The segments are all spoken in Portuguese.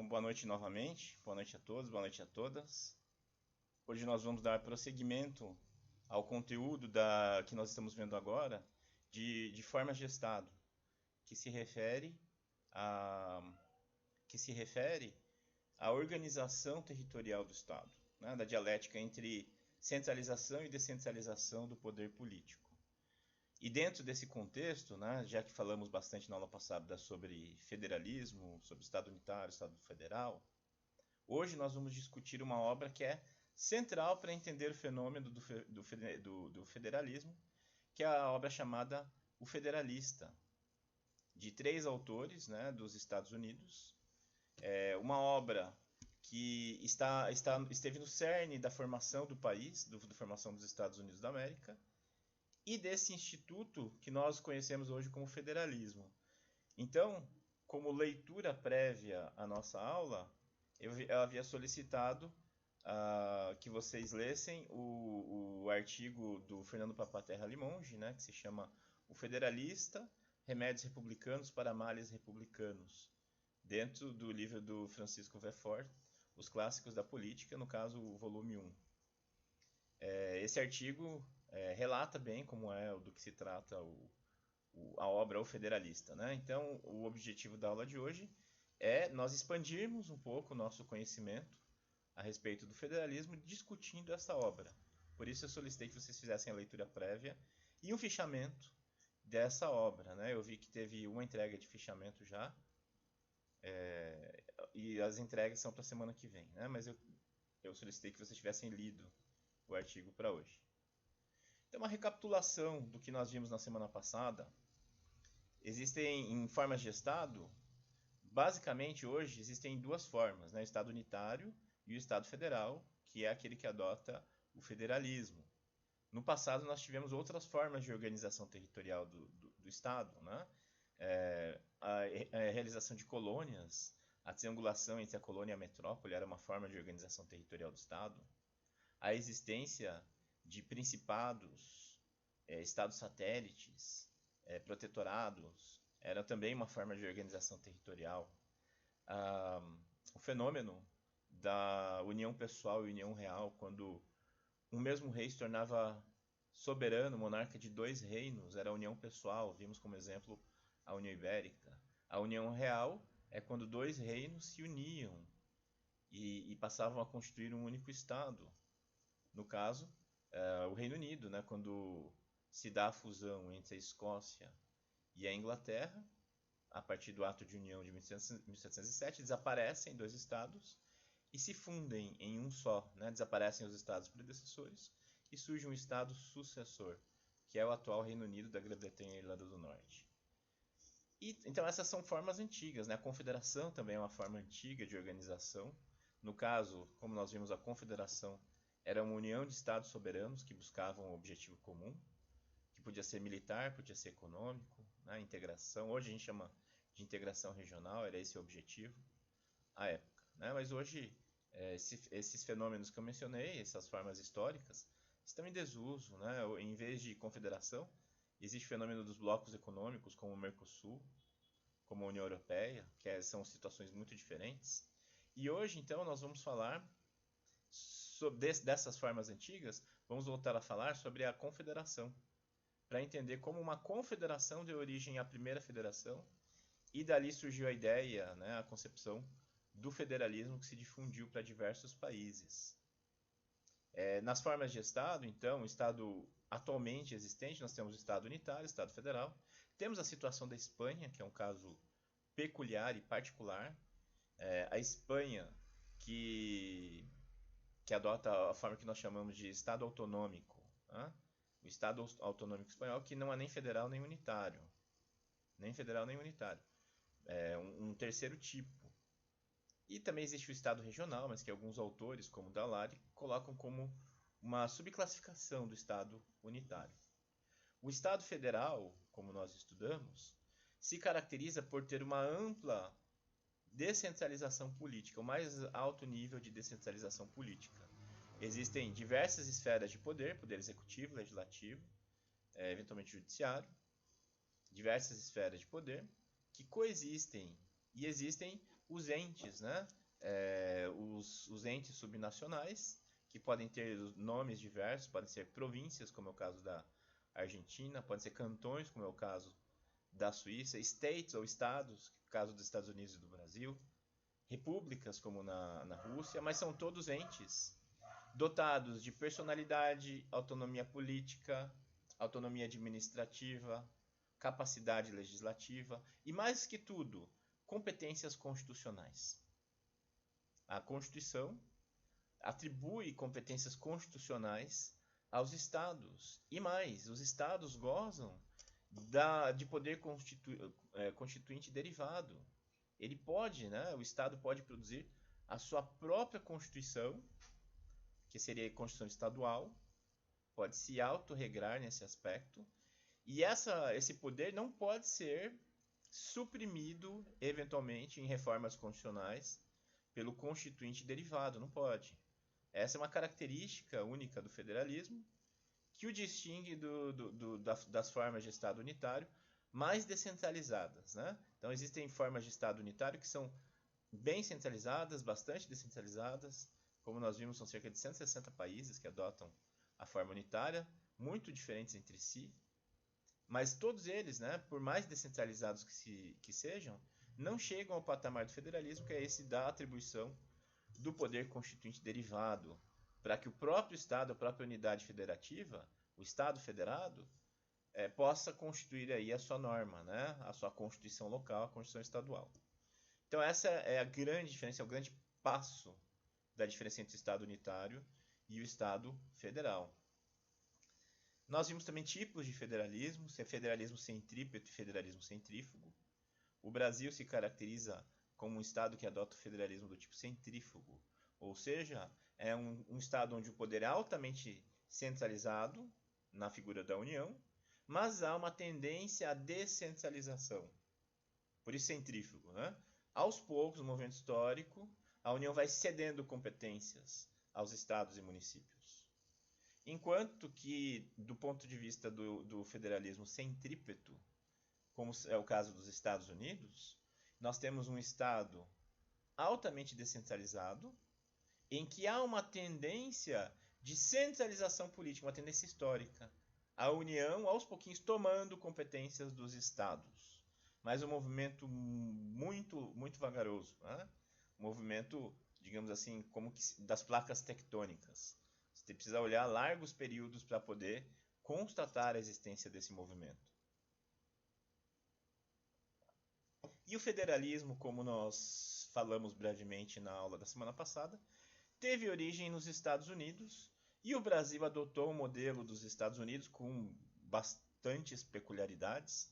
Então, boa noite novamente, boa noite a todos, boa noite a todas. Hoje nós vamos dar prosseguimento ao conteúdo que nós estamos vendo agora de formas de Estado, que se refere à organização territorial do Estado, né, da dialética entre centralização e descentralização do poder político. E dentro desse contexto, né, já que falamos bastante na aula passada sobre federalismo, sobre Estado unitário, Estado federal, hoje nós vamos discutir uma obra que é central para entender o fenômeno do federalismo, que é a obra chamada O Federalista, de 3 autores, né, dos Estados Unidos. É uma obra que esteve no cerne da formação do país, da formação dos Estados Unidos da América, e desse instituto que nós conhecemos hoje como federalismo. Então, como leitura prévia à nossa aula, eu havia solicitado que vocês lessem o artigo do Fernando Papaterra Limonge, né, que se chama O Federalista, Remédios Republicanos para Males Republicanos, dentro do livro do Francisco Verfort, Os Clássicos da Política, no caso o volume 1. Esse artigo relata bem como do que se trata a obra O Federalista, né? Então, o objetivo da aula de hoje é nós expandirmos um pouco o nosso conhecimento a respeito do federalismo discutindo essa obra. Por isso eu solicitei que vocês fizessem a leitura prévia e um fichamento dessa obra, né? Eu vi que teve uma entrega de fichamento já, e as entregas são para a semana que vem, né? Mas eu solicitei que vocês tivessem lido o artigo para hoje. Então, uma recapitulação do que nós vimos na semana passada. Existem em formas de Estado, basicamente hoje existem 2 formas, né? O Estado unitário e o Estado federal, que é aquele que adota o federalismo. No passado nós tivemos outras formas de organização territorial do Estado, né? A realização de colônias, a triangulação entre a colônia e a metrópole era uma forma de organização territorial do Estado. A existência de principados, estados satélites, protetorados, era também uma forma de organização territorial. O fenômeno da união pessoal e união real, quando um mesmo rei se tornava soberano, monarca de 2 reinos, era a união pessoal, vimos como exemplo a União Ibérica. A união real é quando 2 reinos se uniam e passavam a constituir um único Estado. No caso, o Reino Unido, né, quando se dá a fusão entre a Escócia e a Inglaterra, a partir do Ato de União de 1707, desaparecem 2 estados e se fundem em um só, né? Desaparecem os estados predecessores e surge um estado sucessor, que é o atual Reino Unido da Grã-Bretanha e Irlanda do Norte. Então essas são formas antigas, né? A confederação também é uma forma antiga de organização. No caso, como nós vimos, a confederação era uma união de estados soberanos que buscavam um objetivo comum, que podia ser militar, podia ser econômico, né? Integração. Hoje a gente chama de integração regional, era esse o objetivo à época, né? Mas hoje esses fenômenos que eu mencionei, essas formas históricas, estão em desuso, né? Em vez de confederação, existe o fenômeno dos blocos econômicos, como o Mercosul, como a União Europeia, que são situações muito diferentes. E hoje, então, nós vamos falar dessas formas antigas, vamos voltar a falar sobre a confederação, para entender como uma confederação deu origem à primeira federação, e dali surgiu a ideia, né, a concepção do federalismo que se difundiu para diversos países. Nas formas de Estado, então, o Estado atualmente existente, nós temos o Estado unitário, o Estado federal. Temos a situação da Espanha, que é um caso peculiar e particular. A Espanha, que adota a forma que nós chamamos de Estado autonômico, né? O Estado autonômico espanhol, que não é nem federal nem unitário. Nem federal nem unitário. É um terceiro tipo. E também existe o Estado regional, mas que alguns autores, como Dall'Ari, colocam como uma subclassificação do Estado unitário. O Estado federal, como nós estudamos, se caracteriza por ter uma ampla descentralização política, o mais alto nível de descentralização política. Existem diversas esferas de poder, poder executivo, legislativo, eventualmente judiciário, diversas esferas de poder que coexistem e existem os entes, né? Os entes subnacionais, que podem ter nomes diversos, podem ser províncias, como é o caso da Argentina, podem ser cantões, como é o caso da Suíça, states ou estados, caso dos Estados Unidos e do Brasil, repúblicas, como na Rússia, mas são todos entes dotados de personalidade, autonomia política, autonomia administrativa, capacidade legislativa e, mais que tudo, competências constitucionais. A Constituição atribui competências constitucionais aos estados. E mais, os estados gozam de poder constituinte derivado. Ele pode, né, o estado pode produzir a sua própria Constituição, que seria a Constituição estadual, pode se autorregrar nesse aspecto, e esse poder não pode ser suprimido, eventualmente, em reformas constitucionais, pelo constituinte derivado, não pode. Essa é uma característica única do federalismo, que o distingue das formas de Estado unitário mais descentralizadas, né? Então existem formas de Estado unitário que são bem centralizadas, bastante descentralizadas, como nós vimos, são cerca de 160 países que adotam a forma unitária, muito diferentes entre si, mas todos eles, né, por mais descentralizados que sejam, não chegam ao patamar do federalismo, que é esse da atribuição do poder constituinte derivado, para que o próprio Estado, a própria unidade federativa, o Estado federado, possa constituir aí a sua norma, né, a sua Constituição local, a Constituição estadual. Então essa é a grande diferença, é o grande passo da diferença entre o Estado unitário e o Estado federal. Nós vimos também tipos de federalismo, federalismo centrípeto e federalismo centrífugo. O Brasil se caracteriza como um Estado que adota o federalismo do tipo centrífugo, ou seja, é um Estado onde o poder é altamente centralizado na figura da União, mas há uma tendência à descentralização. Por isso centrífugo, né? Aos poucos, no movimento histórico, a União vai cedendo competências aos estados e municípios. Enquanto que, do ponto de vista do federalismo centrípeto, como é o caso dos Estados Unidos, nós temos um Estado altamente descentralizado, em que há uma tendência de centralização política, uma tendência histórica. A União, aos pouquinhos, tomando competências dos Estados. Mas um movimento muito, muito vagaroso. Né? Um movimento, digamos assim, como que das placas tectônicas. Você precisa olhar largos períodos para poder constatar a existência desse movimento. E o federalismo, como nós falamos brevemente na aula da semana passada, teve origem nos Estados Unidos e o Brasil adotou o modelo dos Estados Unidos com bastantes peculiaridades.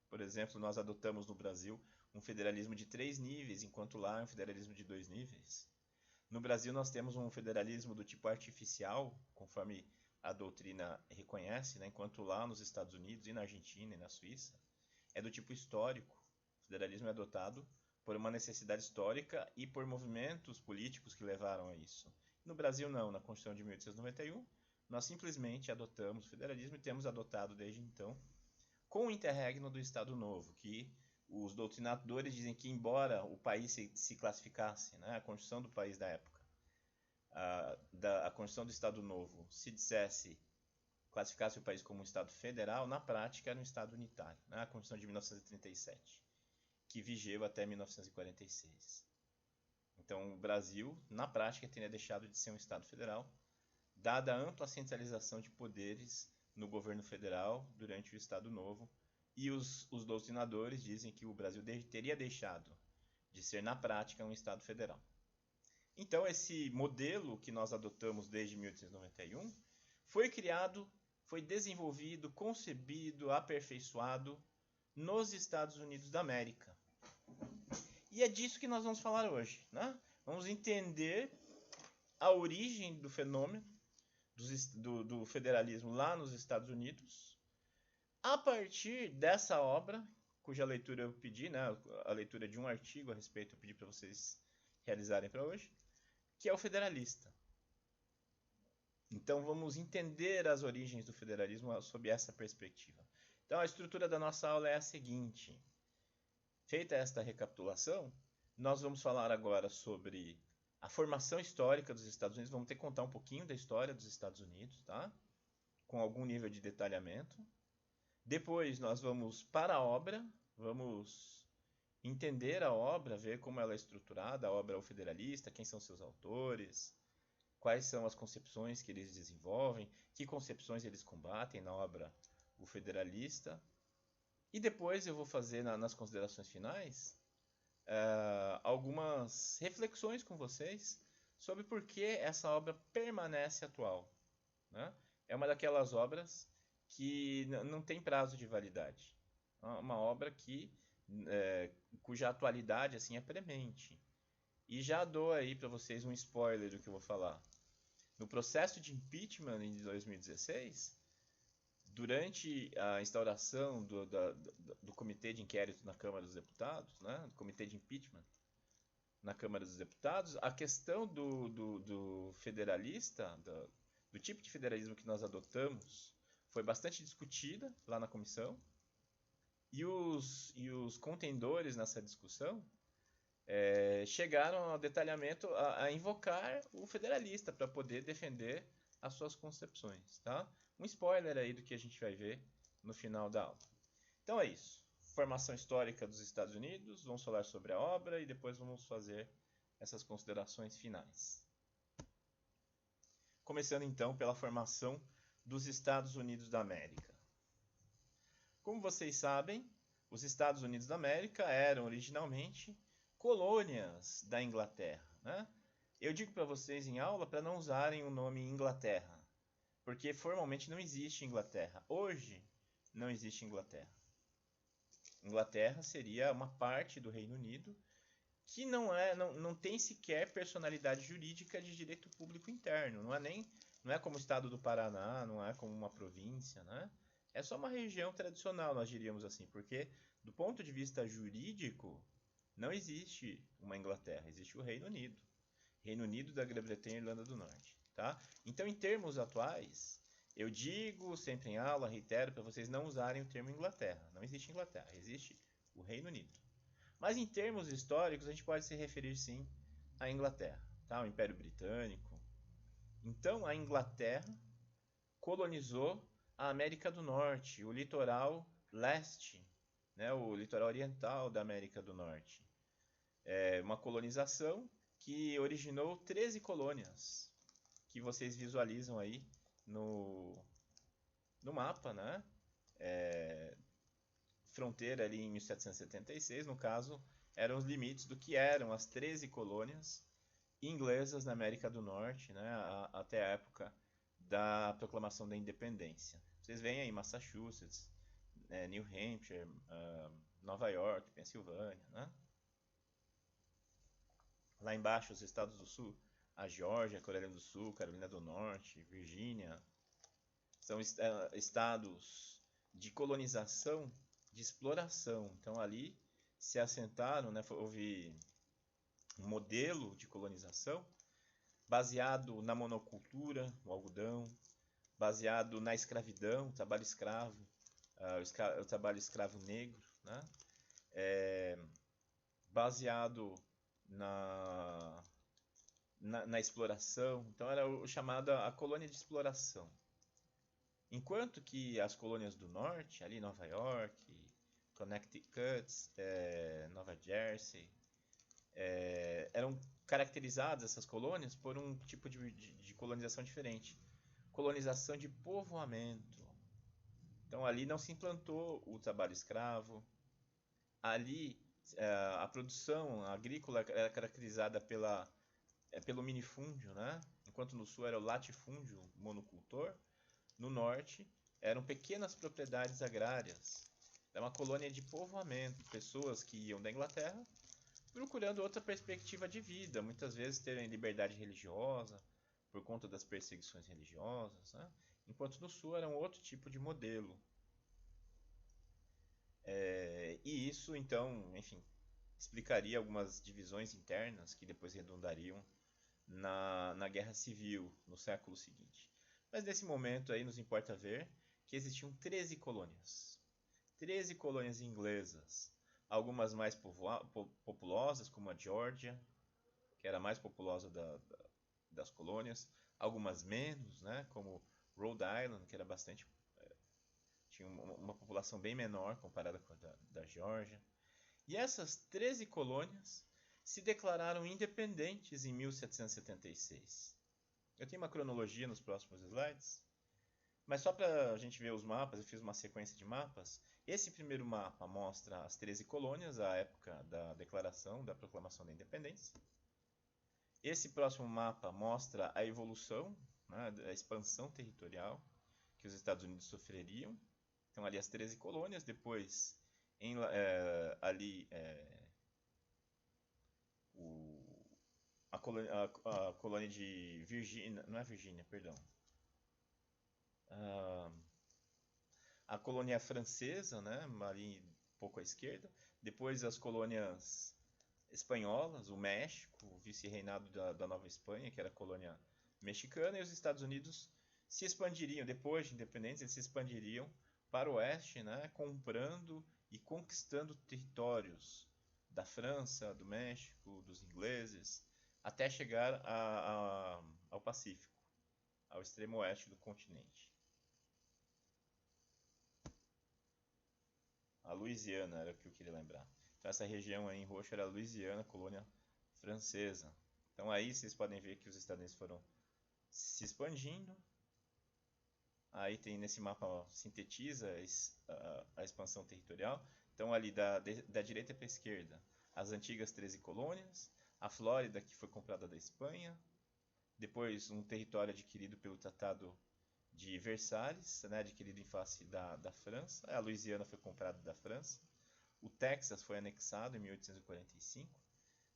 Por exemplo, nós adotamos no Brasil um federalismo de 3 níveis, enquanto lá é um federalismo de 2 níveis. No Brasil nós temos um federalismo do tipo artificial, conforme a doutrina reconhece, né? Enquanto lá nos Estados Unidos e na Argentina e na Suíça é do tipo histórico. O federalismo é adotado por uma necessidade histórica e por movimentos políticos que levaram a isso. No Brasil não, na Constituição de 1891, nós simplesmente adotamos o federalismo e temos adotado desde então com o interregno do Estado Novo, que os doutrinadores dizem que, embora o país se classificasse, né, a Constituição do país da época, a Constituição do Estado Novo, se dissesse, classificasse o país como um Estado federal, na prática era um Estado unitário, né, a Constituição de 1937, que vigeu até 1946. Então, o Brasil, na prática, teria deixado de ser um Estado federal, dada a ampla centralização de poderes no governo federal durante o Estado Novo, e os doutrinadores dizem que o Brasil teria deixado de ser, na prática, um Estado federal. Então, esse modelo que nós adotamos desde 1891 foi criado, foi desenvolvido, concebido, aperfeiçoado nos Estados Unidos da América. E é disso que nós vamos falar hoje. Né? Vamos entender a origem do fenômeno do federalismo lá nos Estados Unidos, a partir dessa obra, cuja leitura eu pedi, né, a leitura de um artigo a respeito, eu pedi para vocês realizarem para hoje, que é o Federalista. Então vamos entender as origens do federalismo sob essa perspectiva. Então a estrutura da nossa aula é a seguinte. Feita esta recapitulação, Nós vamos falar agora sobre a formação histórica dos Estados Unidos. Vamos ter que contar um pouquinho da história dos Estados Unidos, tá? Com algum nível de detalhamento. Depois nós vamos para a obra, vamos entender a obra, ver como ela é estruturada, a obra é o federalista, quem são seus autores, quais são as concepções que eles desenvolvem, que concepções eles combatem na obra o federalista. E depois eu vou fazer nas considerações finais algumas reflexões com vocês sobre por que essa obra permanece atual, né? É uma daquelas obras que não tem prazo de validade. Uma obra cuja atualidade assim é premente. E já dou aí para vocês um spoiler do que eu vou falar. No processo de impeachment em 2016, durante a instauração do comitê de inquérito na Câmara dos Deputados, né, do comitê de impeachment na Câmara dos Deputados, a questão do federalista, do tipo de federalismo que nós adotamos, foi bastante discutida lá na comissão. E os contendores nessa discussão chegaram ao detalhamento a invocar o federalista para poder defender as suas concepções, tá? Um spoiler aí do que a gente vai ver no final da aula. Então é isso. Formação histórica dos Estados Unidos, vamos falar sobre a obra e depois vamos fazer essas considerações finais. Começando então pela formação dos Estados Unidos da América. Como vocês sabem, os Estados Unidos da América eram originalmente colônias da Inglaterra, né? Eu digo para vocês em aula para não usarem o nome Inglaterra, porque formalmente não existe Inglaterra. Hoje não existe Inglaterra. Inglaterra seria uma parte do Reino Unido que não tem sequer personalidade jurídica de direito público interno. Não é como o estado do Paraná, não é como uma província, né? É só uma região tradicional, nós diríamos assim, porque do ponto de vista jurídico não existe uma Inglaterra, existe o Reino Unido. Reino Unido da Grã-Bretanha e Irlanda do Norte, tá? Então, em termos atuais, eu digo sempre em aula, reitero para vocês não usarem o termo Inglaterra. Não existe Inglaterra, existe o Reino Unido. Mas em termos históricos, a gente pode se referir sim à Inglaterra, tá? O Império Britânico. Então, a Inglaterra colonizou a América do Norte, o litoral leste, né? O litoral oriental da América do Norte. É uma colonização que originou 13 colônias, que vocês visualizam aí no mapa, né? Fronteira ali em 1776, no caso, eram os limites do que eram as 13 colônias inglesas na América do Norte, né? Até a época da proclamação da independência. Vocês veem aí Massachusetts, New Hampshire, Nova York, Pensilvânia, né? Lá embaixo, os estados do sul, a Geórgia, Carolina do Sul, Carolina do Norte, Virgínia, são estados de colonização, de exploração. Então ali se assentaram, né, houve um modelo de colonização baseado na monocultura, o algodão, baseado na escravidão, o trabalho escravo, o trabalho escravo negro, né? Baseado na exploração. Então era o chamado a colônia de exploração. Enquanto que as colônias do norte, ali Nova York, Connecticut, Nova Jersey, eram caracterizadas essas colônias por um tipo de colonização diferente. Colonização de povoamento. Então ali não se implantou o trabalho escravo. Ali a produção agrícola era caracterizada pelo minifúndio, né? Enquanto no sul era o latifúndio monocultor, no norte eram pequenas propriedades agrárias. Era uma colônia de povoamento, pessoas que iam da Inglaterra procurando outra perspectiva de vida, muitas vezes terem liberdade religiosa por conta das perseguições religiosas, né? Enquanto no sul era um outro tipo de modelo. E isso, então, enfim, explicaria algumas divisões internas que depois redundariam na Guerra Civil no século seguinte. Mas nesse momento aí nos importa ver que existiam 13 colônias. 13 colônias inglesas, algumas mais populosas, como a Geórgia, que era a mais populosa das colônias, algumas menos, né, como Rhode Island, que era bastante tinha uma população bem menor comparada com a da Geórgia. E essas 13 colônias se declararam independentes em 1776. Eu tenho uma cronologia nos próximos slides, mas só para a gente ver os mapas, eu fiz uma sequência de mapas. Esse primeiro mapa mostra as 13 colônias, à época da declaração, da proclamação da independência. Esse próximo mapa mostra a evolução, né, a expansão territorial que os Estados Unidos sofreriam. Então, ali as 13 colônias, depois ali a colônia de Virgínia, não é Virgínia, perdão. A colônia francesa, né, ali um pouco à esquerda. Depois as colônias espanholas, o México, o vice-reinado da Nova Espanha, que era a colônia mexicana, e os Estados Unidos se expandiriam, depois de independentes, eles se expandiriam para o oeste, né, comprando e conquistando territórios da França, do México, dos ingleses, até chegar ao Pacífico, ao extremo oeste do continente. A Louisiana era o que eu queria lembrar. Então essa região aí em roxo era a Louisiana, colônia francesa. Então aí vocês podem ver que os Estados Unidos foram se expandindo. Aí tem nesse mapa, ó, sintetiza a expansão territorial. Então ali da direita para a esquerda, as antigas 13 colônias, a Flórida que foi comprada da Espanha, depois um território adquirido pelo Tratado de Versalhes, né, adquirido em face da França. A Louisiana foi comprada da França. O Texas foi anexado em 1845.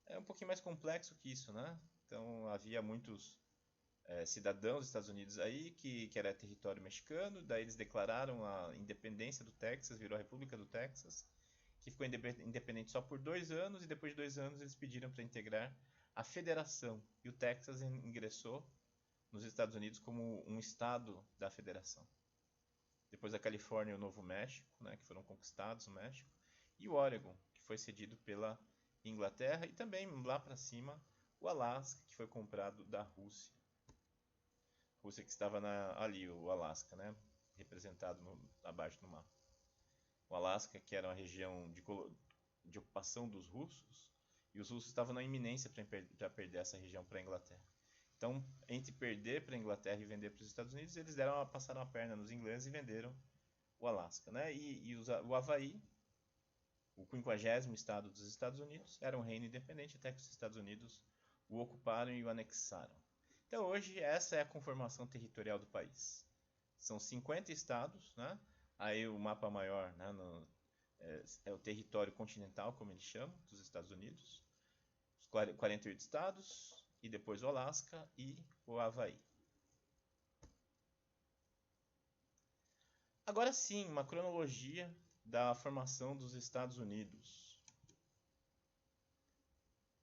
É um pouquinho mais complexo que isso, né? Então havia muitos cidadãos dos Estados Unidos aí que era território mexicano. Daí eles declararam a independência do Texas, virou a República do Texas, que ficou independente só por 2 anos, e depois de 2 anos eles pediram para integrar a federação. E o Texas ingressou nos Estados Unidos como um estado da federação. Depois a Califórnia e o Novo México, né, que foram conquistados no México, e o Oregon, que foi cedido pela Inglaterra, e também lá para cima o Alasca, que foi comprado da Rússia. Rússia que estava ali, o Alasca, né, representado abaixo no mapa. O Alasca, que era uma região de ocupação dos russos, e os russos estavam na iminência para perder essa região para a Inglaterra. Então, entre perder para a Inglaterra e vender para os Estados Unidos, eles passaram a perna nos ingleses e venderam o Alasca, né? O Havaí, o 50º estado dos Estados Unidos, era um reino independente até que os Estados Unidos o ocuparam e o anexaram. Então, hoje, essa é a conformação territorial do país. São 50 estados, né? Aí o mapa maior, né, é o território continental, como eles chamam, dos Estados Unidos. Os 48 estados, e depois o Alasca e o Havaí. Agora sim, uma cronologia da formação dos Estados Unidos.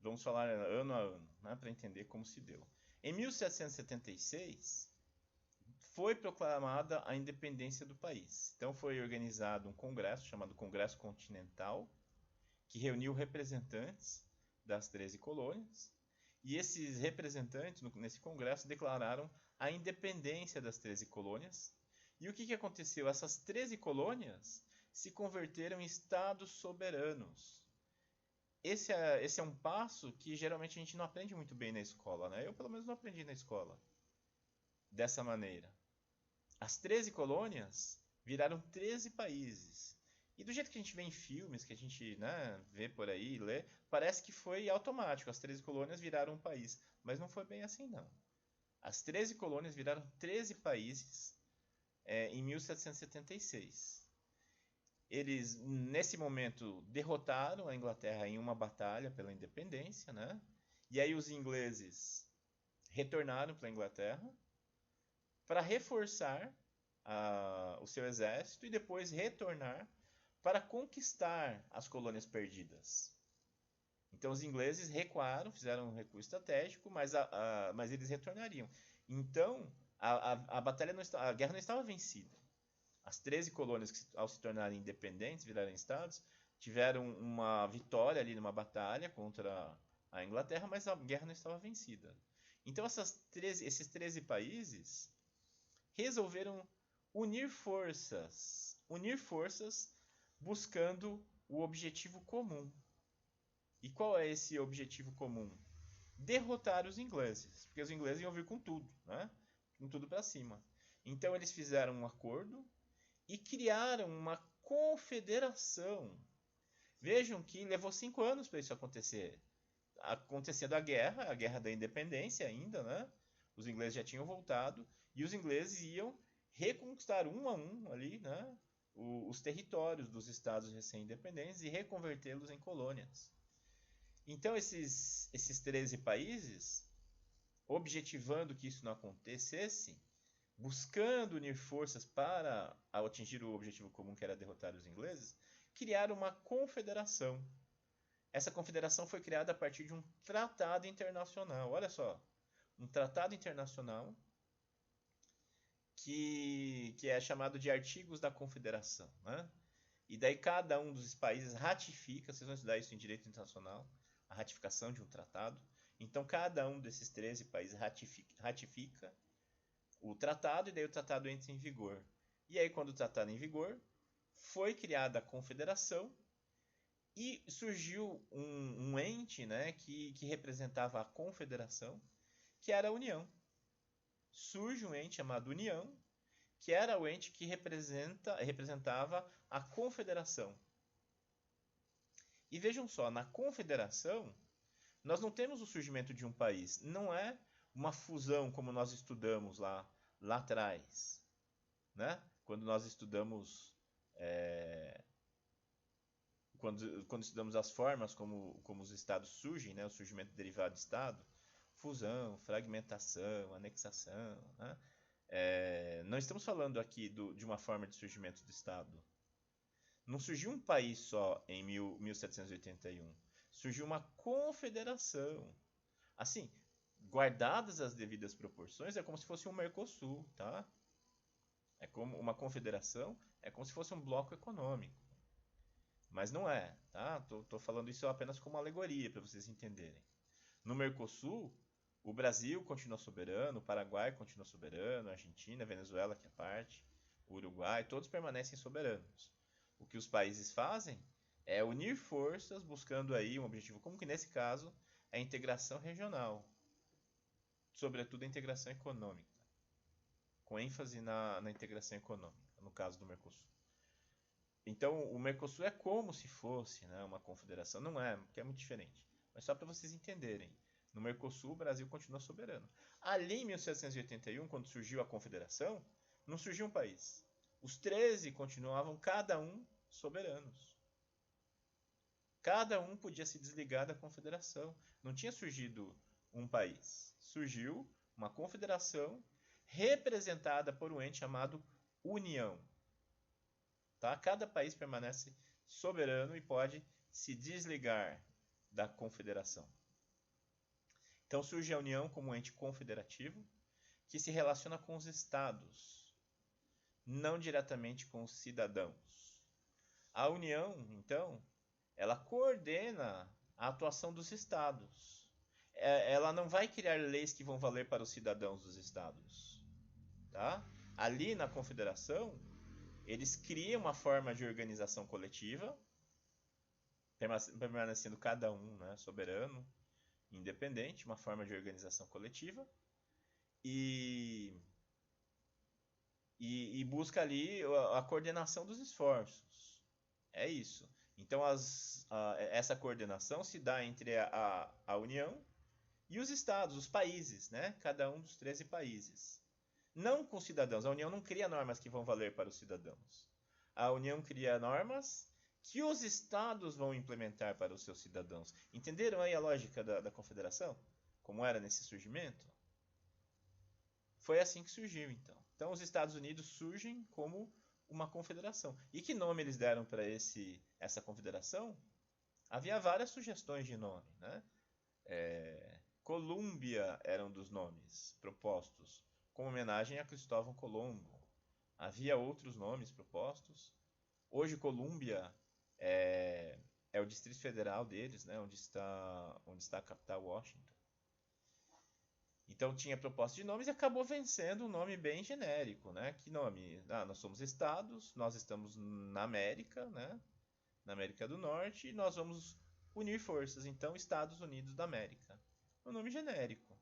Vamos falar ano a ano, né, para entender como se deu. Em 1776, foi proclamada a independência do país. Então foi organizado um congresso chamado Congresso Continental, que reuniu representantes das 13 colônias. E esses representantes nesse congresso declararam a independência das 13 colônias. E o que aconteceu? Essas 13 colônias se converteram em estados soberanos. Esse é um passo que geralmente a gente não aprende muito bem na escola, né? Eu pelo menos não aprendi na escola dessa maneira. As 13 colônias viraram 13 países. E do jeito que a gente vê em filmes, que a gente, né, vê por aí, lê, parece que foi automático. As 13 colônias viraram um país. Mas não foi bem assim, não. As 13 colônias viraram 13 países em 1776. Eles, nesse momento, derrotaram a Inglaterra em uma batalha pela independência, né? E aí os ingleses retornaram para a Inglaterra para reforçar o seu exército e depois retornar para conquistar as colônias perdidas. Então os ingleses recuaram, fizeram um recuo estratégico, mas eles retornariam. Então a guerra não estava vencida. As 13 colônias, ao se tornarem independentes, virarem estados, tiveram uma vitória ali numa batalha contra a Inglaterra, mas a guerra não estava vencida. Então esses 13 países resolveram unir forças buscando o objetivo comum. E qual é esse objetivo comum? Derrotar os ingleses, porque os ingleses iam vir com tudo, né? Com tudo para cima. Então eles fizeram um acordo e criaram uma confederação. Vejam que levou 5 anos para isso acontecer. Acontecendo a Guerra da Independência ainda, né? Os ingleses já tinham voltado e os ingleses iam reconquistar um a um ali, né? Os territórios dos estados recém-independentes e reconvertê-los em colônias. Então esses 13 países, objetivando que isso não acontecesse, buscando unir forças para atingir o objetivo comum que era derrotar os ingleses, criaram uma confederação. Essa confederação foi criada a partir de um tratado internacional. Olha só, um tratado internacional que é chamado de Artigos da Confederação, né? E daí cada um dos países ratifica, vocês vão estudar isso em direito internacional, a ratificação de um tratado. Então cada um desses 13 países ratifica o tratado e daí o tratado entra em vigor. E aí quando o tratado em vigor, foi criada a confederação e surgiu um ente, né, que representava a confederação, que era a União. Surge um ente chamado União, que era o ente que representava a confederação. E vejam só, na confederação, nós não temos o surgimento de um país. Não é uma fusão como nós estudamos lá atrás, né? Quando nós estudamos quando estudamos as formas como os estados surgem, né? O surgimento derivado de estado, fusão, fragmentação, anexação, né? Não estamos falando aqui de uma forma de surgimento do estado. Não surgiu um país só em 1781. Surgiu uma confederação. Assim, guardadas as devidas proporções, é como se fosse um Mercosul, tá? É como uma confederação, é como se fosse um bloco econômico. Mas não é, tá? Tô falando isso apenas como alegoria para vocês entenderem. No Mercosul, o Brasil continua soberano, o Paraguai continua soberano, a Argentina, a Venezuela, que é parte, o Uruguai, todos permanecem soberanos. O que os países fazem é unir forças buscando aí um objetivo comum, que nesse caso é a integração regional, sobretudo a integração econômica, com ênfase na integração econômica, no caso do Mercosul. Então, o Mercosul é como se fosse, né, uma confederação. Não é, porque é muito diferente. Mas só para vocês entenderem. No Mercosul, o Brasil continua soberano. Ali em 1781, quando surgiu a confederação, não surgiu um país. Os 13 continuavam, cada um, soberanos. Cada um podia se desligar da confederação. Não tinha surgido um país. Surgiu uma confederação representada por um ente chamado União. Tá? Cada país permanece soberano e pode se desligar da confederação. Então surge a União como um ente confederativo que se relaciona com os estados, não diretamente com os cidadãos. A União, então, ela coordena a atuação dos estados. Ela não vai criar leis que vão valer para os cidadãos dos estados. Tá? Ali na confederação, eles criam uma forma de organização coletiva, permanecendo cada um, né, soberano, independente, uma forma de organização coletiva, e busca ali a coordenação dos esforços. É isso. Então essa coordenação se dá entre a União e os estados, os países, né? Cada um dos 13 países. Não com cidadãos. A União não cria normas que vão valer para os cidadãos. A União cria normas que os estados vão implementar para os seus cidadãos. Entenderam aí a lógica da confederação? Como era nesse surgimento? Foi assim que surgiu, então. Então, os Estados Unidos surgem como uma confederação. E que nome eles deram para essa confederação? Havia várias sugestões de nome, né? Colômbia era um dos nomes propostos, como homenagem a Cristóvão Colombo. Havia outros nomes propostos. Hoje, Colômbia é, é o Distrito Federal deles, né, onde está a capital Washington. Então tinha proposta de nomes e acabou vencendo um nome bem genérico, né? Que nome? Nós somos estados, nós estamos na América, né? Na América do Norte, e nós vamos unir forças, então Estados Unidos da América. Um nome genérico.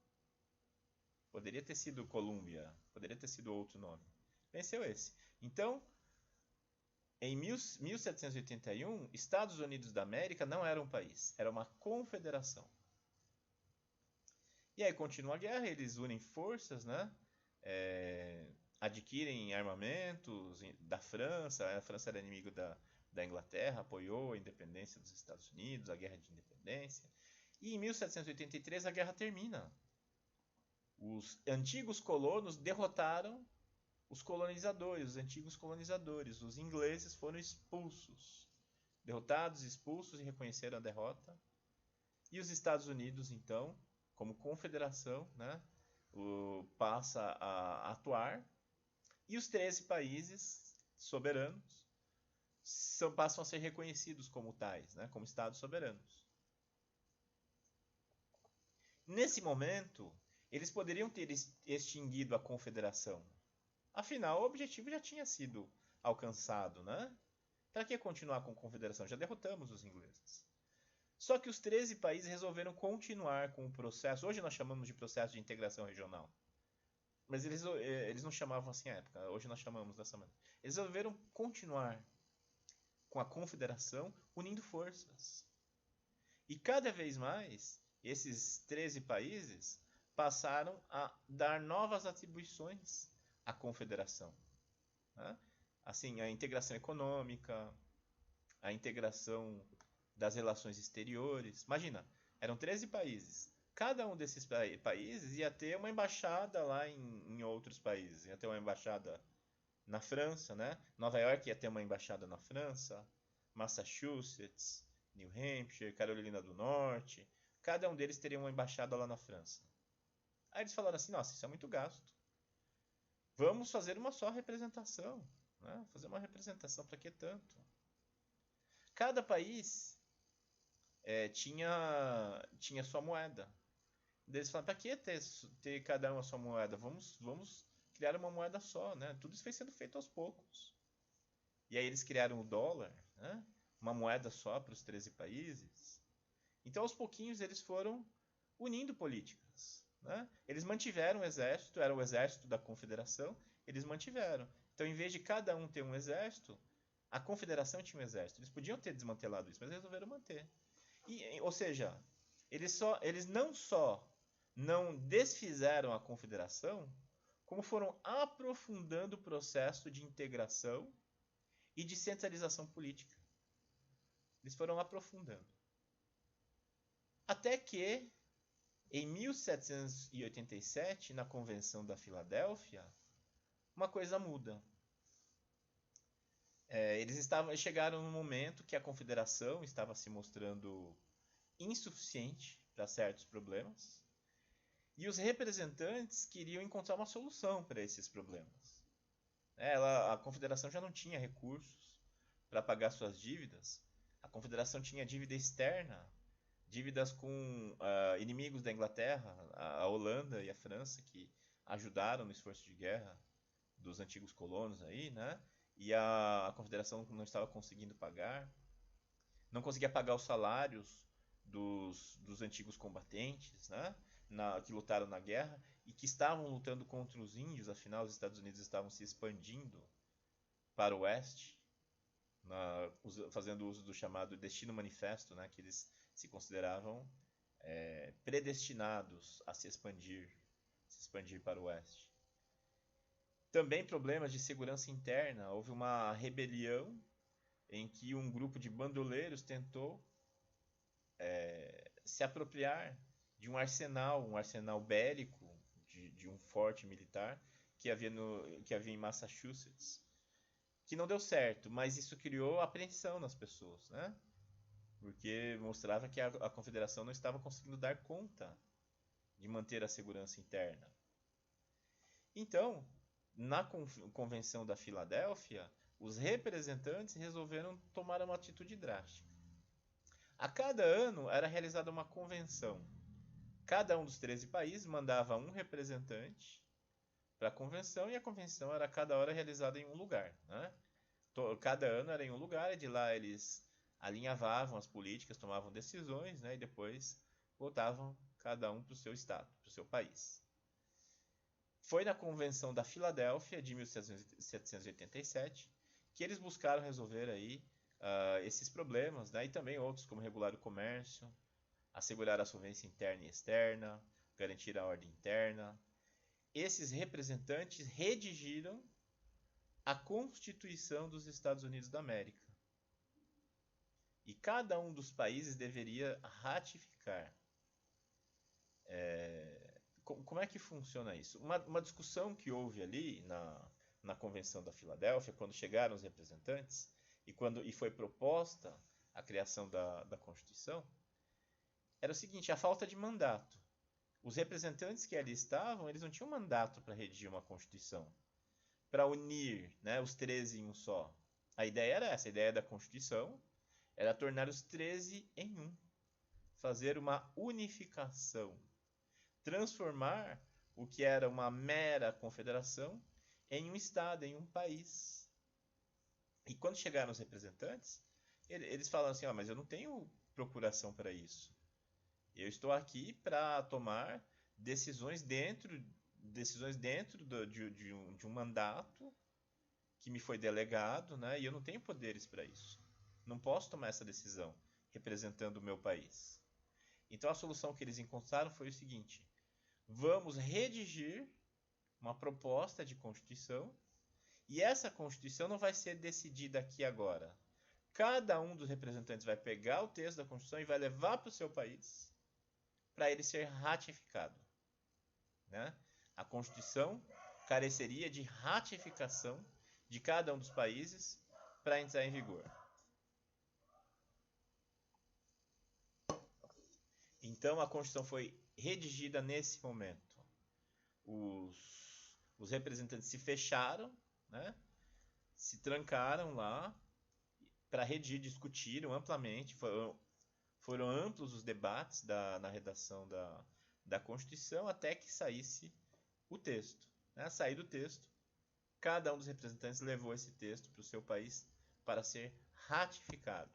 Poderia ter sido Colômbia, poderia ter sido outro nome. Venceu esse. Então, em 1781, Estados Unidos da América não era um país, era uma confederação. E aí continua a guerra, eles unem forças, né? Adquirem armamentos da França. A França era inimigo da Inglaterra, apoiou a independência dos Estados Unidos, a guerra de independência. E em 1783 a guerra termina. Os antigos colonos derrotaram os colonizadores, os antigos colonizadores. Os ingleses foram expulsos. Derrotados, expulsos e reconheceram a derrota. E os Estados Unidos, então, como confederação, né, passa a atuar. E os 13 países soberanos passam a ser reconhecidos como tais, né, como Estados soberanos. Nesse momento, eles poderiam ter extinguido a confederação. Afinal, o objetivo já tinha sido alcançado, né? Para que continuar com a confederação? Já derrotamos os ingleses. Só que os 13 países resolveram continuar com o processo. Hoje nós chamamos de processo de integração regional. Mas eles não chamavam assim à época. Hoje nós chamamos dessa maneira. Eles resolveram continuar com a confederação, unindo forças. E cada vez mais, esses 13 países passaram a dar novas atribuições à confederação. Né? Assim, a integração econômica, a integração das relações exteriores. Imagina, eram 13 países. Cada um desses países ia ter uma embaixada lá em outros países. Ia ter uma embaixada na França, né? Nova York ia ter uma embaixada na França, Massachusetts, New Hampshire, Carolina do Norte. Cada um deles teria uma embaixada lá na França. Aí eles falaram assim, nossa, isso é muito gasto. Vamos fazer uma só representação. Né? Fazer uma representação, para que tanto? Cada país tinha sua moeda. Eles falaram, para que ter cada um a sua moeda? Vamos criar uma moeda só. Né? Tudo isso foi sendo feito aos poucos. E aí eles criaram o dólar, né? Uma moeda só para os 13 países. Então, aos pouquinhos, eles foram unindo políticas. Né? Eles mantiveram o exército, era o exército da confederação, eles mantiveram. Então, em vez de cada um ter um exército, a confederação tinha um exército. Eles podiam ter desmantelado isso, mas resolveram manter. Ou seja, eles não só não desfizeram a confederação, como foram aprofundando o processo de integração e de centralização política. Eles foram aprofundando. Até que, em 1787, na Convenção da Filadélfia, uma coisa muda. Eles chegaram num momento que a confederação estava se mostrando insuficiente para certos problemas e os representantes queriam encontrar uma solução para esses problemas. A confederação já não tinha recursos para pagar suas dívidas. A confederação tinha dívida externa, dívidas com inimigos da Inglaterra, a Holanda e a França, que ajudaram no esforço de guerra dos antigos colonos aí, né? E a confederação não estava conseguindo pagar, não conseguia pagar os salários dos antigos combatentes, né? Que lutaram na guerra e que estavam lutando contra os índios. Afinal, os Estados Unidos estavam se expandindo para o oeste, fazendo uso do chamado Destino Manifesto, né? Que eles se consideravam predestinados a se expandir para o oeste. Também problemas de segurança interna. Houve uma rebelião em que um grupo de bandoleiros tentou se apropriar de um arsenal bélico, de um forte militar que havia em Massachusetts, que não deu certo, mas isso criou apreensão nas pessoas, né? Porque mostrava que a confederação não estava conseguindo dar conta de manter a segurança interna. Então, na Convenção da Filadélfia, os representantes resolveram tomar uma atitude drástica. A cada ano era realizada uma convenção. Cada um dos 13 países mandava um representante para a convenção, e a convenção era cada hora realizada em um lugar, né? Cada ano era em um lugar, e de lá eles alinhavavam as políticas, tomavam decisões, né? E depois voltavam cada um para o seu estado, para o seu país. Foi na Convenção da Filadélfia de 1787 que eles buscaram resolver aí esses problemas, né? E também outros, como regular o comércio, assegurar a solvência interna e externa, garantir a ordem interna. Esses representantes redigiram a Constituição dos Estados Unidos da América. E cada um dos países deveria ratificar. Como é que funciona isso? Uma discussão que houve ali na Convenção da Filadélfia, quando chegaram os representantes, e foi proposta a criação da Constituição, era o seguinte: a falta de mandato. Os representantes que ali estavam, eles não tinham mandato para redigir uma Constituição, para unir, né, os 13 em um só. A ideia era essa, a ideia da Constituição era tornar os 13 em um, fazer uma unificação, transformar o que era uma mera confederação em um estado, em um país. E quando chegaram os representantes, eles falaram assim: mas eu não tenho procuração para isso. Eu estou aqui para tomar decisões dentro de um mandato que me foi delegado, né? E eu não tenho poderes para isso. Não posso tomar essa decisão representando o meu país. Então a solução que eles encontraram foi o seguinte: vamos redigir uma proposta de Constituição, e essa Constituição não vai ser decidida aqui agora. Cada um dos representantes vai pegar o texto da Constituição e vai levar para o seu país para ele ser ratificado, né? A Constituição careceria de ratificação de cada um dos países para entrar em vigor. Então a Constituição foi redigida nesse momento. Os representantes se fecharam, né? Se trancaram lá para redigir, discutiram amplamente, foram amplos os debates na redação da Constituição até que saísse o texto. Né? Saído o texto, cada um dos representantes levou esse texto para o seu país para ser ratificado.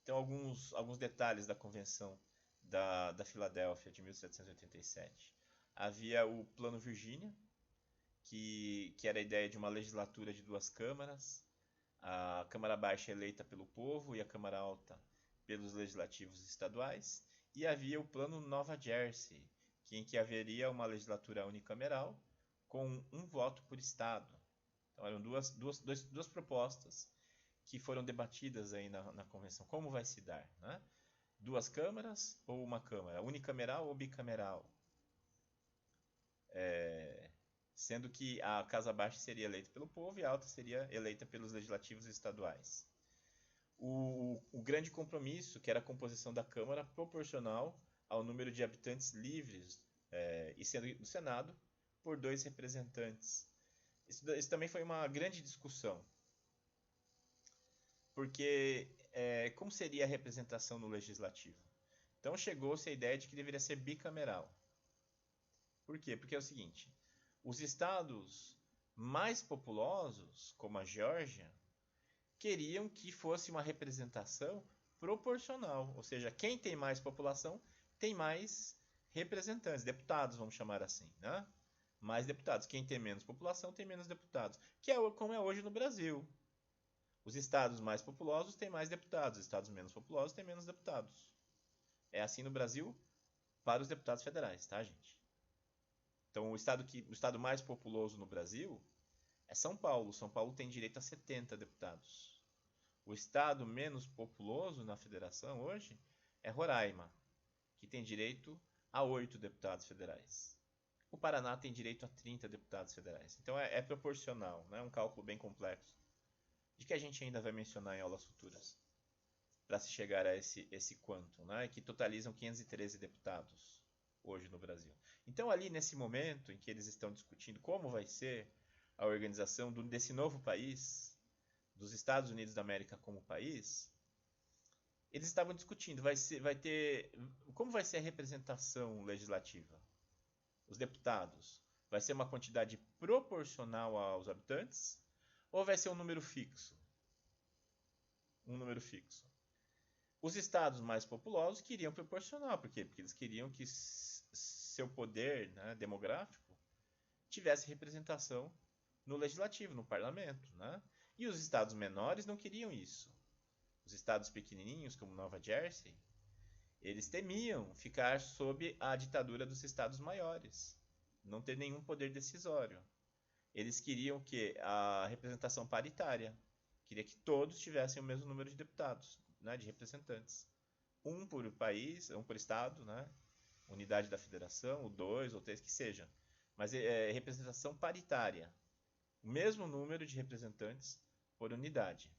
Então, alguns detalhes da Convenção da Filadélfia de 1787. Havia o Plano Virgínia, que era a ideia de uma legislatura de 2 câmaras. A Câmara Baixa eleita pelo povo e a Câmara Alta pelos legislativos estaduais. E havia o Plano Nova Jersey, em que haveria uma legislatura unicameral com um voto por estado. Então eram duas propostas que foram debatidas aí na convenção. Como vai se dar, né? 2 câmaras ou uma câmara? Unicameral ou bicameral? Sendo que a Casa Baixa seria eleita pelo povo e a Alta seria eleita pelos legislativos estaduais. O grande compromisso, que era a composição da Câmara proporcional ao número de habitantes livres, e sendo do Senado por 2 representantes. Isso também foi uma grande discussão, porque como seria a representação no legislativo? Então chegou-se a ideia de que deveria ser bicameral. Por quê? Porque é o seguinte: os estados mais populosos, como a Geórgia, queriam que fosse uma representação proporcional, ou seja, quem tem mais população tem mais representantes, deputados, vamos chamar assim, né? Mais deputados. Quem tem menos população tem menos deputados, que é como é hoje no Brasil. Os estados mais populosos têm mais deputados, os estados menos populosos têm menos deputados. É assim no Brasil para os deputados federais, tá, gente? Então, o estado mais populoso no Brasil é São Paulo. São Paulo tem direito a 70 deputados. O estado menos populoso na federação hoje é Roraima, que tem direito a 8 deputados federais. O Paraná tem direito a 30 deputados federais. Então é proporcional, né? É um cálculo bem complexo, de que a gente ainda vai mencionar em aulas futuras, para se chegar a esse quantum, né? Que totalizam 513 deputados hoje no Brasil. Então ali nesse momento em que eles estão discutindo como vai ser a organização desse novo país, dos Estados Unidos da América como país, eles estavam discutindo, como vai ser a representação legislativa? Os deputados, vai ser uma quantidade proporcional aos habitantes ou vai ser um número fixo? Um número fixo. Os estados mais populosos queriam proporcional, por quê? Porque eles queriam que seu poder, né, demográfico tivesse representação no legislativo, no parlamento, né? E os estados menores não queriam isso. Os estados pequenininhos, como Nova Jersey, eles temiam ficar sob a ditadura dos estados maiores, não ter nenhum poder decisório. Eles queriam que a representação paritária, queria que todos tivessem o mesmo número de deputados, né, de representantes. Um por país, um por estado, né, unidade da federação, ou dois, ou três, que seja. Mas é representação paritária. O mesmo número de representantes por unidade.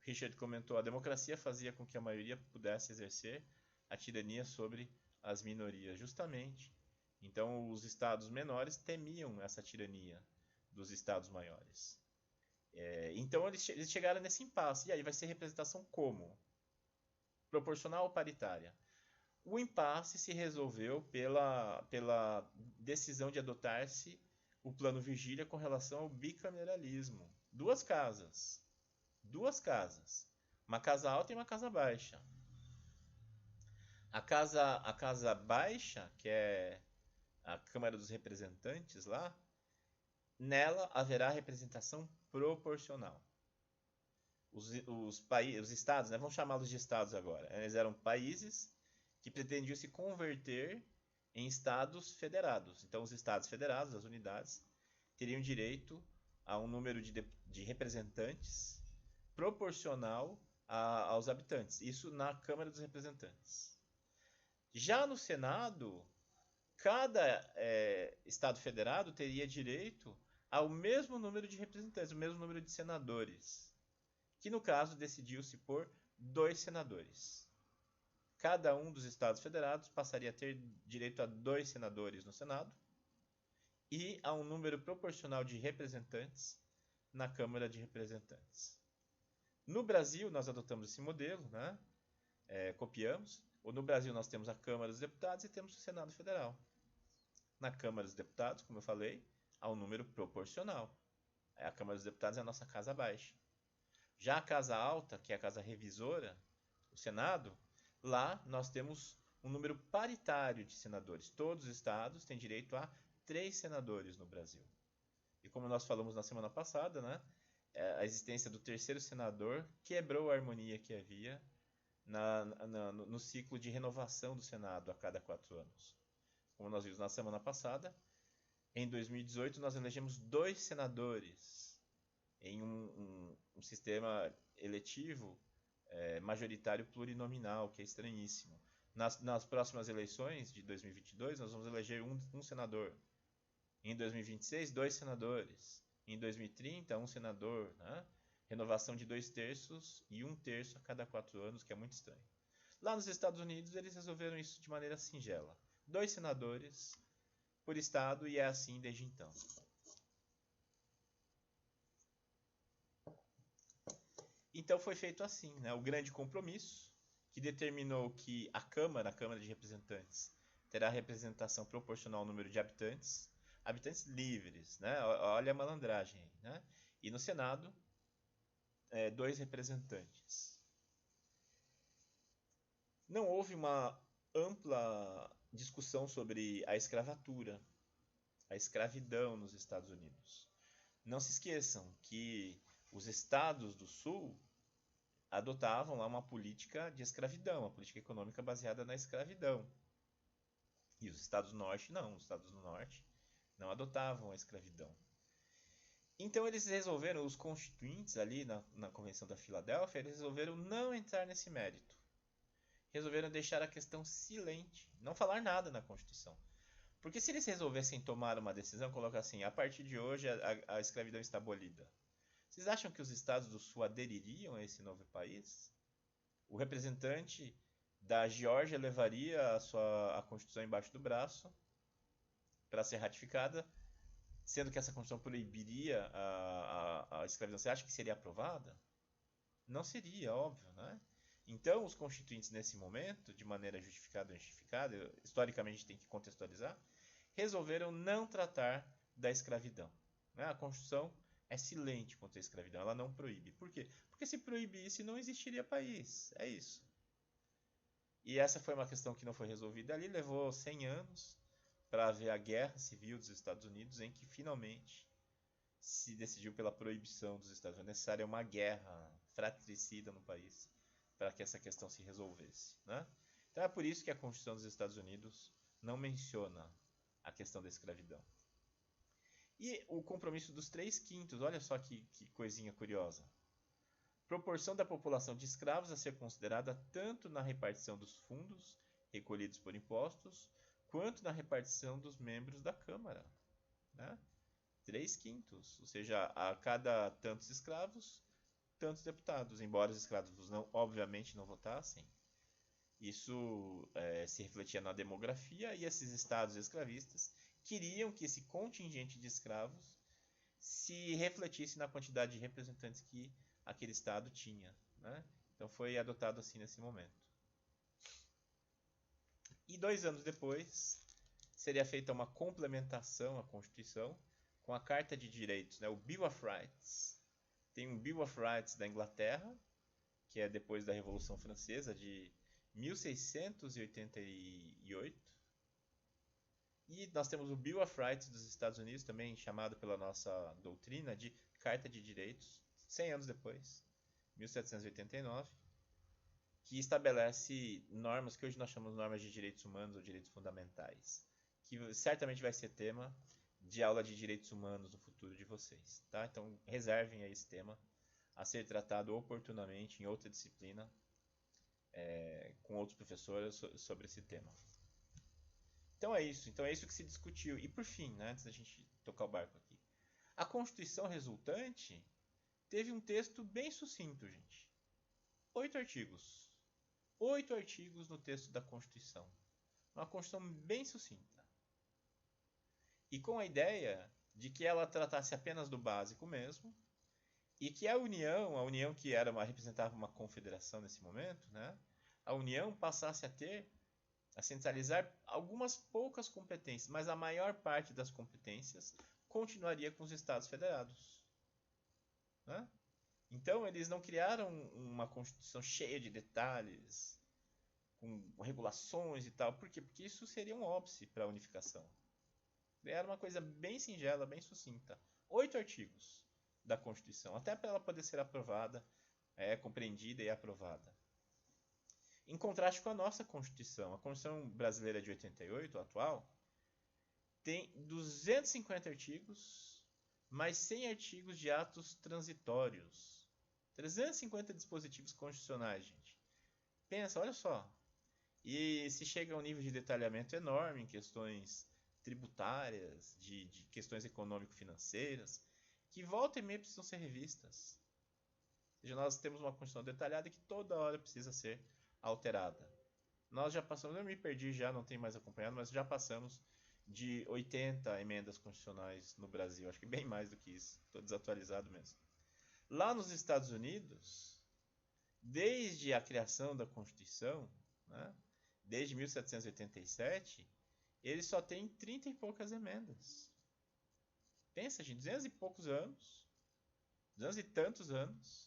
Richard comentou: a democracia fazia com que a maioria pudesse exercer a tirania sobre as minorias, justamente. Então, os estados menores temiam essa tirania dos estados maiores. Então, eles chegaram nesse impasse. E aí, vai ser representação como? Proporcional ou paritária? O impasse se resolveu pela decisão de adotar-se o Plano Vigília com relação ao bicameralismo. Duas casas. Uma casa alta e uma casa baixa. A casa baixa, que é a Câmara dos Representantes lá, nela haverá representação proporcional. Os estados, né, vamos chamá-los de estados agora, eles eram países que pretendiam se converter em estados federados. Então, os estados federados, as unidades, teriam direito a um número de representantes proporcional aos habitantes. Isso na Câmara dos Representantes. Já no Senado, cada estado federado teria direito ao mesmo número de representantes, o mesmo número de senadores, que no caso decidiu-se por 2 senadores. Cada um dos estados federados passaria a ter direito a 2 senadores no Senado e a um número proporcional de representantes na Câmara de Representantes. No Brasil, nós adotamos esse modelo, né? Copiamos. No Brasil, nós temos a Câmara dos Deputados e temos o Senado Federal. Na Câmara dos Deputados, como eu falei, há um número proporcional. A Câmara dos Deputados é a nossa casa baixa. Já a casa alta, que é a casa revisora, o Senado, lá nós temos um número paritário de senadores. Todos os estados têm direito a 3 senadores no Brasil. E como nós falamos na semana passada, né, a existência do terceiro senador quebrou a harmonia que havia no ciclo de renovação do Senado a cada 4 anos. Como nós vimos na semana passada, em 2018 nós elegemos 2 senadores em um sistema eletivo majoritário plurinominal, que é estranhíssimo. Nas próximas eleições de 2022 nós vamos eleger um senador. Em 2026, 2 senadores. Em 2030, um senador, né? Renovação de 2/3 e 1/3 a cada 4 anos, que é muito estranho. Lá nos Estados Unidos, eles resolveram isso de maneira singela. 2 senadores por estado, e é assim desde então. Então foi feito assim, né? O grande compromisso, que determinou que a Câmara de Representantes, terá representação proporcional ao número de habitantes livres, né? Olha a malandragem aí, né? E no Senado, 2 representantes. Não houve uma ampla discussão sobre a escravatura, a escravidão nos Estados Unidos. Não se esqueçam que os estados do Sul adotavam lá uma política de escravidão, uma política econômica baseada na escravidão. E os estados do Norte não, os estados do Norte não adotavam a escravidão. Então eles resolveram, os constituintes ali na Convenção da Filadélfia, eles resolveram não entrar nesse mérito. Resolveram deixar a questão silente, não falar nada na Constituição. Porque se eles resolvessem tomar uma decisão, colocar assim, a partir de hoje a escravidão está abolida. Vocês acham que os estados do Sul adeririam a esse novo país? O representante da Geórgia levaria a Constituição embaixo do braço para ser ratificada, sendo que essa Constituição proibiria a escravidão, você acha que seria aprovada? Não seria, óbvio, né? Então, os constituintes, nesse momento, de maneira justificada ou injustificada, historicamente a gente tem que contextualizar, resolveram não tratar da escravidão. Né? A Constituição é silente contra a escravidão, ela não proíbe. Por quê? Porque se proibisse, não existiria país. É isso. E essa foi uma questão que não foi resolvida ali, levou 100 anos para haver a guerra civil dos Estados Unidos, em que finalmente se decidiu pela proibição dos Estados Unidos. É necessária uma guerra fratricida no país para que essa questão se resolvesse. Né? Então é por isso que a Constituição dos Estados Unidos não menciona a questão da escravidão. E o compromisso dos 3/5, olha só que coisinha curiosa. Proporção da população de escravos a ser considerada tanto na repartição dos fundos recolhidos por impostos, quanto na repartição dos membros da Câmara. Né? 3/5, ou seja, a cada tantos escravos, tantos deputados. Embora os escravos obviamente não votassem, isso se refletia na demografia, e esses estados escravistas queriam que esse contingente de escravos se refletisse na quantidade de representantes que aquele estado tinha. Né? Então foi adotado assim nesse momento. E 2 anos depois, seria feita uma complementação à Constituição com a Carta de Direitos, né? O Bill of Rights. Tem um Bill of Rights da Inglaterra, que é depois da Revolução Francesa, de 1688. E nós temos o Bill of Rights dos Estados Unidos, também chamado pela nossa doutrina de Carta de Direitos, 100 anos depois, 1789, que estabelece normas que hoje nós chamamos de normas de direitos humanos ou direitos fundamentais, que certamente vai ser tema de aula de direitos humanos no futuro de vocês. Tá? Então reservem aí esse tema a ser tratado oportunamente em outra disciplina, com outros professores sobre esse tema. Então é isso que se discutiu. E por fim, né, antes da gente tocar o barco aqui, a Constituição resultante teve um texto bem sucinto, gente. 8 artigos. 8 artigos no texto da Constituição. Uma Constituição bem sucinta. E com a ideia de que ela tratasse apenas do básico mesmo, e que a União que representava uma confederação nesse momento, né, a União passasse a centralizar algumas poucas competências, mas a maior parte das competências continuaria com os Estados Federados. Né? Então, eles não criaram uma Constituição cheia de detalhes, com regulações e tal. Por quê? Porque isso seria um óbice para a unificação. Criaram uma coisa bem singela, bem sucinta. 8 artigos da Constituição, até para ela poder ser aprovada, compreendida e aprovada. Em contraste com a nossa Constituição, a Constituição brasileira de 88, a atual, tem 250 artigos, mais 100 artigos de atos transitórios. 350 dispositivos constitucionais, gente. Pensa, olha só. E se chega a um nível de detalhamento enorme em questões tributárias, de questões econômico-financeiras, que volta e meia precisam ser revistas. Ou seja, nós temos uma Constituição detalhada que toda hora precisa ser alterada. Nós já passamos, eu me perdi já, não tenho mais acompanhado, mas já passamos de 80 emendas constitucionais no Brasil, acho que bem mais do que isso, estou desatualizado mesmo. Lá nos Estados Unidos, desde a criação da Constituição, né, desde 1787, eles só têm 30 e poucas emendas. Pensa, gente, 200 e poucos anos, 200 e tantos anos,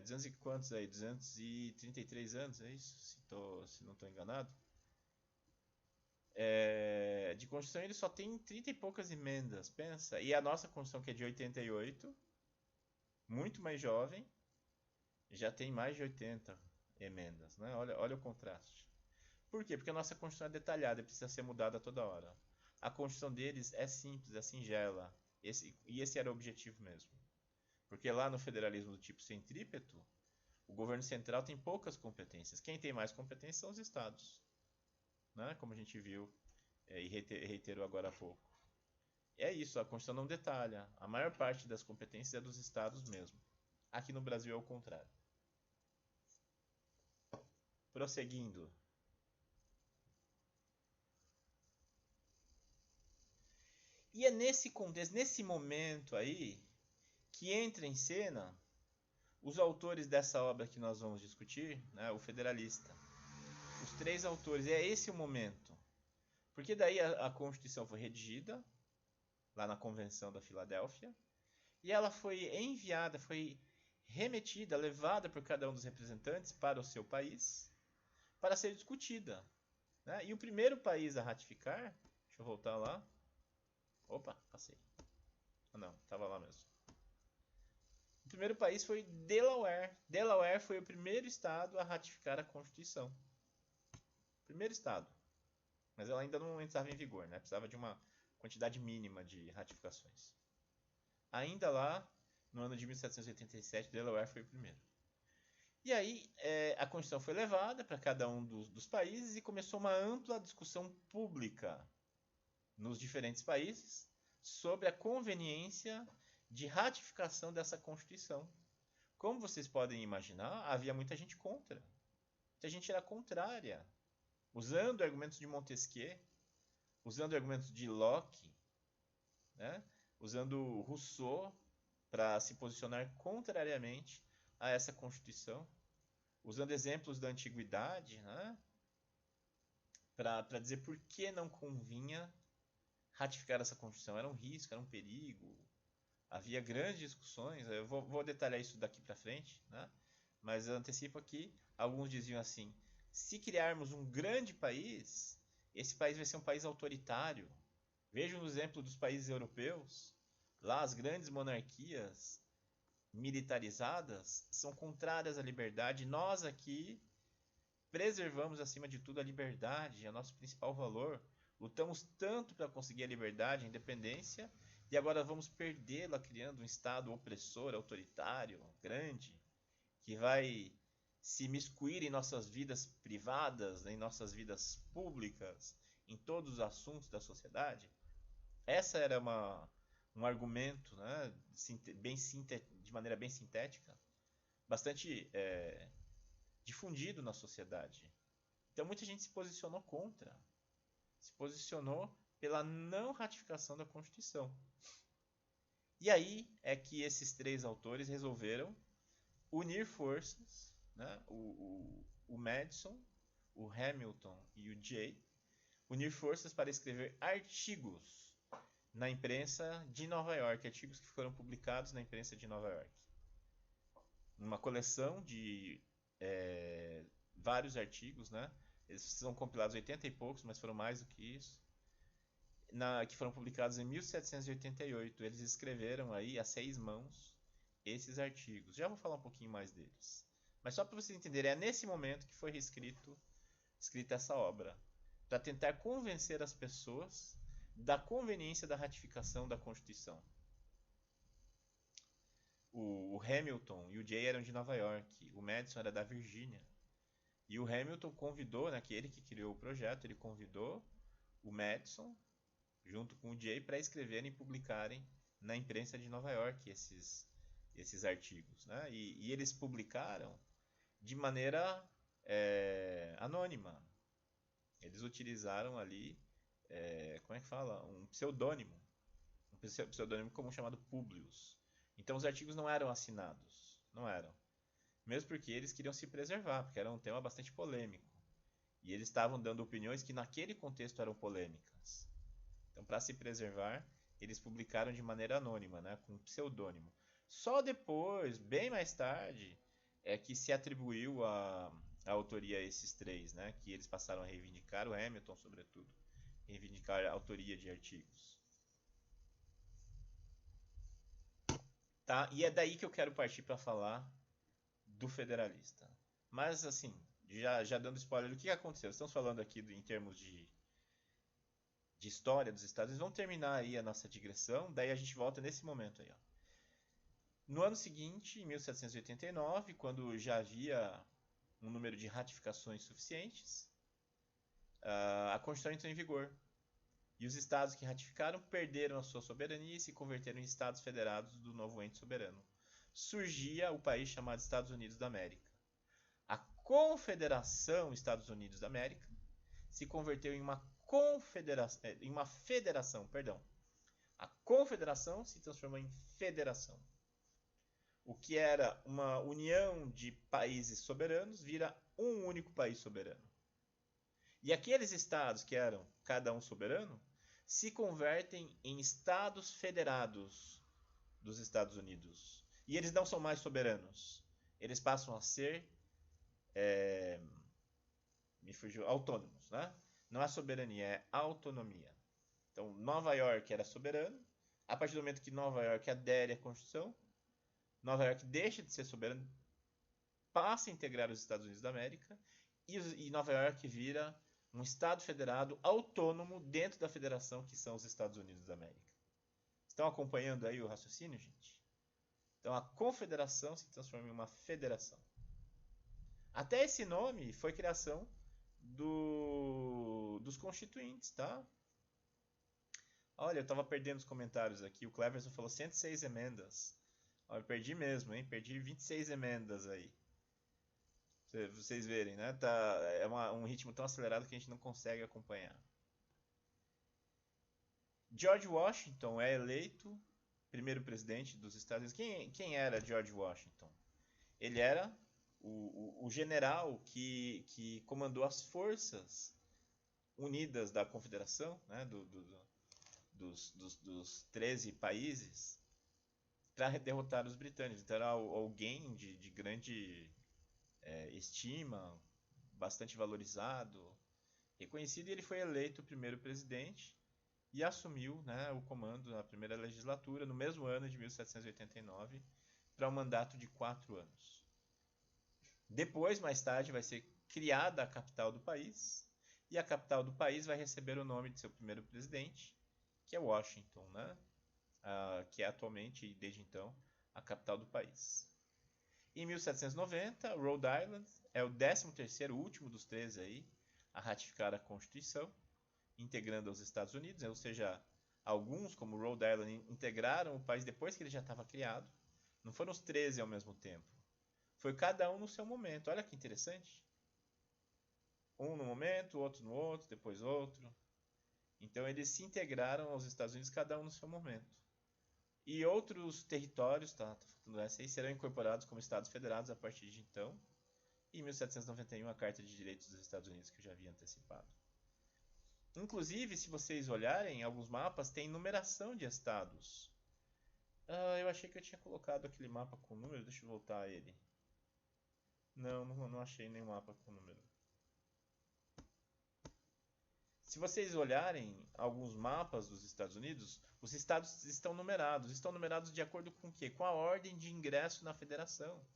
200 e quantos aí? 233 anos, é isso? Se não estou enganado. De Constituição ele só tem 30 e poucas emendas, pensa. E a nossa Constituição, que é de 88, muito mais jovem, já tem mais de 80 emendas. Né? Olha o contraste. Por quê? Porque a nossa Constituição é detalhada e precisa ser mudada toda hora. A Constituição deles é simples, é singela. E esse era o objetivo mesmo. Porque lá no federalismo do tipo centrípeto, o governo central tem poucas competências. Quem tem mais competências são os estados. Né? Como a gente viu e reiterou agora há pouco. É isso, a Constituição não detalha. A maior parte das competências é dos estados mesmo. Aqui no Brasil é o contrário. E é nesse contexto, nesse momento aí, que entra em cena os autores dessa obra que nós vamos discutir, né, o Federalista. Os três autores, é esse o momento. Porque daí a Constituição foi redigida, lá na Convenção da Filadélfia, e ela foi enviada, foi remetida, levada por cada um dos representantes para o seu país, para ser discutida. Né? E o primeiro país a ratificar, deixa eu voltar lá. Opa, passei. Ah, não, estava lá mesmo. O primeiro país foi Delaware. Delaware foi o primeiro estado a ratificar a Constituição. Primeiro estado. Mas ela ainda não entrava em vigor, né? Precisava de uma quantidade mínima de ratificações. Ainda lá, no ano de 1787, Delaware foi o primeiro. E aí, a Constituição foi levada para cada um dos países e começou uma ampla discussão pública nos diferentes países sobre a conveniência de ratificação dessa Constituição. Como vocês podem imaginar, havia muita gente contra. Muita gente era contrária, usando argumentos de Montesquieu, usando argumentos de Locke, né? Usando Rousseau para se posicionar contrariamente a essa Constituição, usando exemplos da antiguidade, né? Para dizer por que não convinha ratificar essa Constituição. Era um risco, era um perigo. Havia grandes discussões, eu vou detalhar isso daqui para frente, né? Mas eu antecipo aqui, alguns diziam assim, se criarmos um grande país, esse país vai ser um país autoritário. Vejam o exemplo dos países europeus, lá as grandes monarquias militarizadas são contrárias à liberdade. Nós aqui preservamos acima de tudo a liberdade, é o nosso principal valor. Lutamos tanto para conseguir a liberdade, a independência, e agora vamos perdê-la criando um Estado opressor, autoritário, grande, que vai se miscuir em nossas vidas privadas, em nossas vidas públicas, em todos os assuntos da sociedade. Essa era um argumento, né, de maneira bem sintética, bastante difundido na sociedade. Então muita gente se posicionou contra, se posicionou pela não ratificação da Constituição. E aí é que esses três autores resolveram unir forças, né? O Madison, o Hamilton e o Jay, unir forças para escrever artigos na imprensa de Nova York, artigos que foram publicados na imprensa de Nova York. Uma coleção de vários artigos, né? Eles são compilados 80 e poucos, mas foram mais do que isso. Que foram publicados em 1788. Eles escreveram aí a 6 mãos esses artigos. Já vou falar um pouquinho mais deles. Mas só para vocês entenderem, é nesse momento que foi escrita essa obra, para tentar convencer as pessoas da conveniência da ratificação da Constituição. O Hamilton e o Jay eram de Nova York, o Madison era da Virgínia. E o Hamilton convidou, aquele que criou o projeto, ele convidou o Madison junto com o Jay para escreverem e publicarem na imprensa de Nova York esses artigos, né? E eles publicaram de maneira anônima. Eles utilizaram ali, como é que fala? Um pseudônimo comum chamado Publius. Então os artigos não eram assinados, não eram. Mesmo porque eles queriam se preservar, porque era um tema bastante polêmico. E eles estavam dando opiniões que naquele contexto eram polêmicas. Então, para se preservar, eles publicaram de maneira anônima, né, com um pseudônimo. Só depois, bem mais tarde, é que se atribuiu a autoria a esses três, né, que eles passaram a reivindicar, o Hamilton, sobretudo, reivindicar a autoria de artigos. Tá? E é daí que eu quero partir para falar do Federalista. Mas, assim, já dando spoiler do que aconteceu. Estamos falando aqui em termos de história dos Estados Unidos. Vamos terminar aí a nossa digressão, daí a gente volta nesse momento aí. Ó. No ano seguinte, em 1789, quando já havia um número de ratificações suficientes, a Constituição entrou em vigor. E os estados que ratificaram perderam a sua soberania e se converteram em estados federados do novo ente soberano. Surgia o país chamado Estados Unidos da América. A Confederação Estados Unidos da América se converteu em uma federação, confederação se transformou em federação. O que era uma união de países soberanos vira um único país soberano. E aqueles estados que eram cada um soberano se convertem em estados federados dos Estados Unidos. E eles não são mais soberanos. Eles passam a ser autônomos, né? Não é soberania, é autonomia. Então, Nova York era soberano. A partir do momento que Nova York adere à Constituição, Nova York deixa de ser soberano, passa a integrar os Estados Unidos da América e Nova York vira um estado federado autônomo dentro da federação que são os Estados Unidos da América. Estão acompanhando aí o raciocínio, gente? Então, a confederação se transforma em uma federação. Até esse nome foi criação dos constituintes, tá? Olha, eu estava perdendo os comentários aqui. O Cleverson falou 106 emendas. Olha, eu perdi mesmo, hein? Perdi 26 emendas aí. Pra vocês verem, né? É um ritmo tão acelerado que a gente não consegue acompanhar. George Washington é eleito primeiro presidente dos Estados Unidos. Quem era George Washington? Ele era o general que comandou as forças unidas da Confederação, né, dos 13 países, para derrotar os britânicos. Então era alguém de grande estima, bastante valorizado, reconhecido, e ele foi eleito primeiro presidente e assumiu, né, o comando na primeira legislatura, no mesmo ano de 1789, para um mandato de 4 anos. Depois, mais tarde, vai ser criada a capital do país, e a capital do país vai receber o nome de seu primeiro presidente, que é Washington, né? Que é atualmente, e desde então, a capital do país. Em 1790, Rhode Island é o 13º, último dos 13 aí, a ratificar a Constituição, integrando os Estados Unidos, ou seja, alguns, como Rhode Island, integraram o país depois que ele já estava criado. Não foram os 13 ao mesmo tempo. Foi cada um no seu momento. Olha que interessante. Um no momento, outro no outro, depois outro. Então eles se integraram aos Estados Unidos, cada um no seu momento. E outros territórios, tá faltando essa aí, serão incorporados como Estados Federados a partir de então. E em 1791, a Carta de Direitos dos Estados Unidos, que eu já havia antecipado. Inclusive, se vocês olharem, alguns mapas têm numeração de estados. Eu achei que eu tinha colocado aquele mapa com número, deixa eu voltar a ele. Não achei nenhum mapa com número. Se vocês olharem alguns mapas dos Estados Unidos, os estados estão numerados. Estão numerados de acordo com o quê? Com a ordem de ingresso na federação.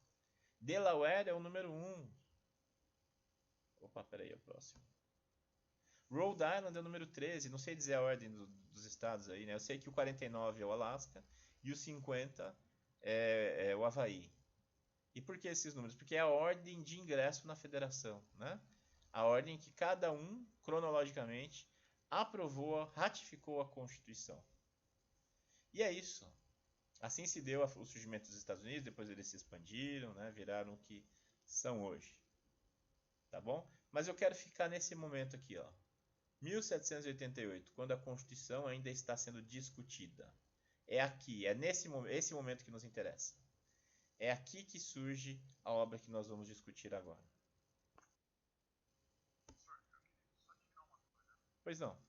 Delaware é o número 1. Opa, peraí, é o próximo. Rhode Island é o número 13. Não sei dizer a ordem dos estados aí, né? Eu sei que o 49 é o Alasca e o 50 é o Havaí. E por que esses números? Porque é a ordem de ingresso na federação, né? A ordem que cada um, cronologicamente, aprovou, ratificou a Constituição. E é isso. Assim se deu o surgimento dos Estados Unidos, depois eles se expandiram, né? Viraram o que são hoje. Tá bom? Mas eu quero ficar nesse momento aqui, ó. 1788, quando a Constituição ainda está sendo discutida. É aqui, é esse momento que nos interessa. É aqui que surge a obra que nós vamos discutir agora. Pois não.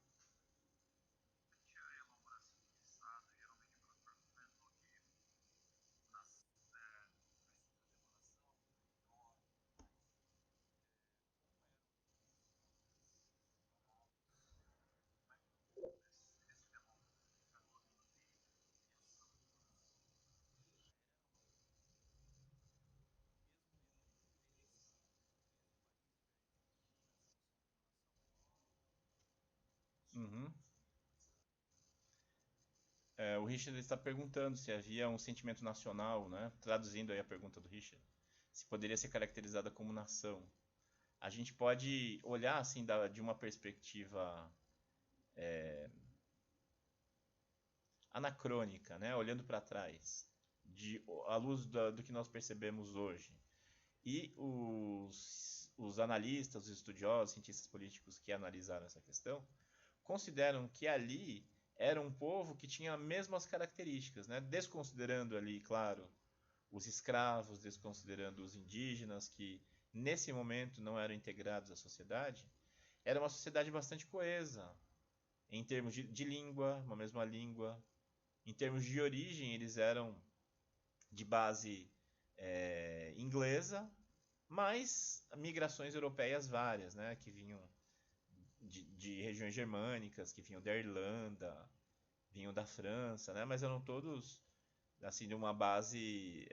Uhum. O Richard está perguntando se havia um sentimento nacional, né? Traduzindo aí a pergunta do Richard, se poderia ser caracterizada como nação. A gente pode olhar assim de uma perspectiva anacrônica, né? Olhando para trás, à luz do que nós percebemos hoje. E os analistas, os estudiosos, cientistas políticos que analisaram essa questão, consideram que ali era um povo que tinha as mesmas características, né? Desconsiderando ali, claro, os escravos, desconsiderando os indígenas que nesse momento não eram integrados à sociedade, era uma sociedade bastante coesa em termos de língua, uma mesma língua. Em termos de origem, eles eram de base inglesa, mas migrações europeias várias, né, que vinham de regiões germânicas, que vinham da Irlanda, vinham da França, né, mas eram todos assim de uma base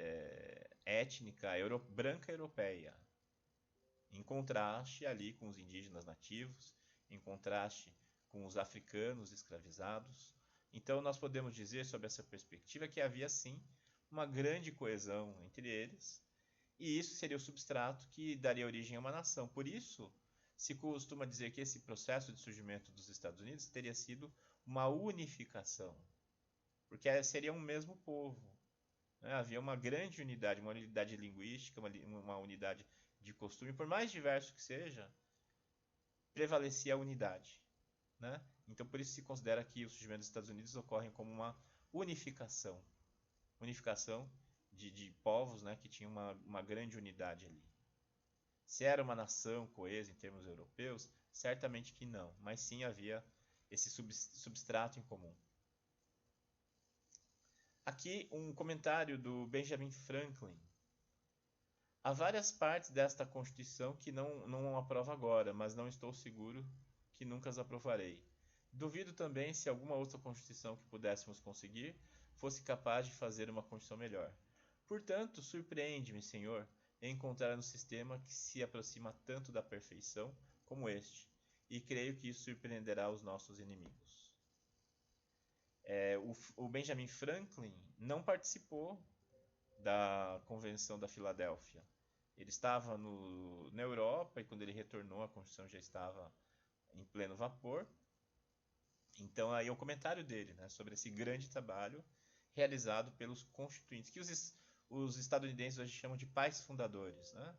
étnica branca europeia, em contraste ali com os indígenas nativos, em contraste com os africanos escravizados. Então nós podemos dizer sobre essa perspectiva que havia sim uma grande coesão entre eles, e isso seria o substrato que daria origem a uma nação. Por isso, se costuma dizer que esse processo de surgimento dos Estados Unidos teria sido uma unificação, porque seria um mesmo povo. Né? Havia uma grande unidade, uma unidade linguística, uma unidade de costume, por mais diverso que seja, prevalecia a unidade. Né? Então, por isso se considera que o surgimento dos Estados Unidos ocorre como uma unificação, unificação de povos, né, que tinham uma grande unidade ali. Se era uma nação coesa em termos europeus, certamente que não, mas sim havia esse substrato em comum. Aqui um comentário do Benjamin Franklin. Há várias partes desta Constituição que não aprovo agora, mas não estou seguro que nunca as aprovarei. Duvido também se alguma outra Constituição que pudéssemos conseguir fosse capaz de fazer uma Constituição melhor. Portanto, surpreende-me, Senhor, encontrar um sistema que se aproxima tanto da perfeição como este, e creio que isso surpreenderá os nossos inimigos. O Benjamin Franklin não participou da Convenção da Filadélfia. Ele estava na Europa e quando ele retornou a Constituição já estava em pleno vapor. Então aí é o comentário dele, né, sobre esse grande trabalho realizado pelos constituintes, que os estadunidenses hoje chamam de pais fundadores. Né?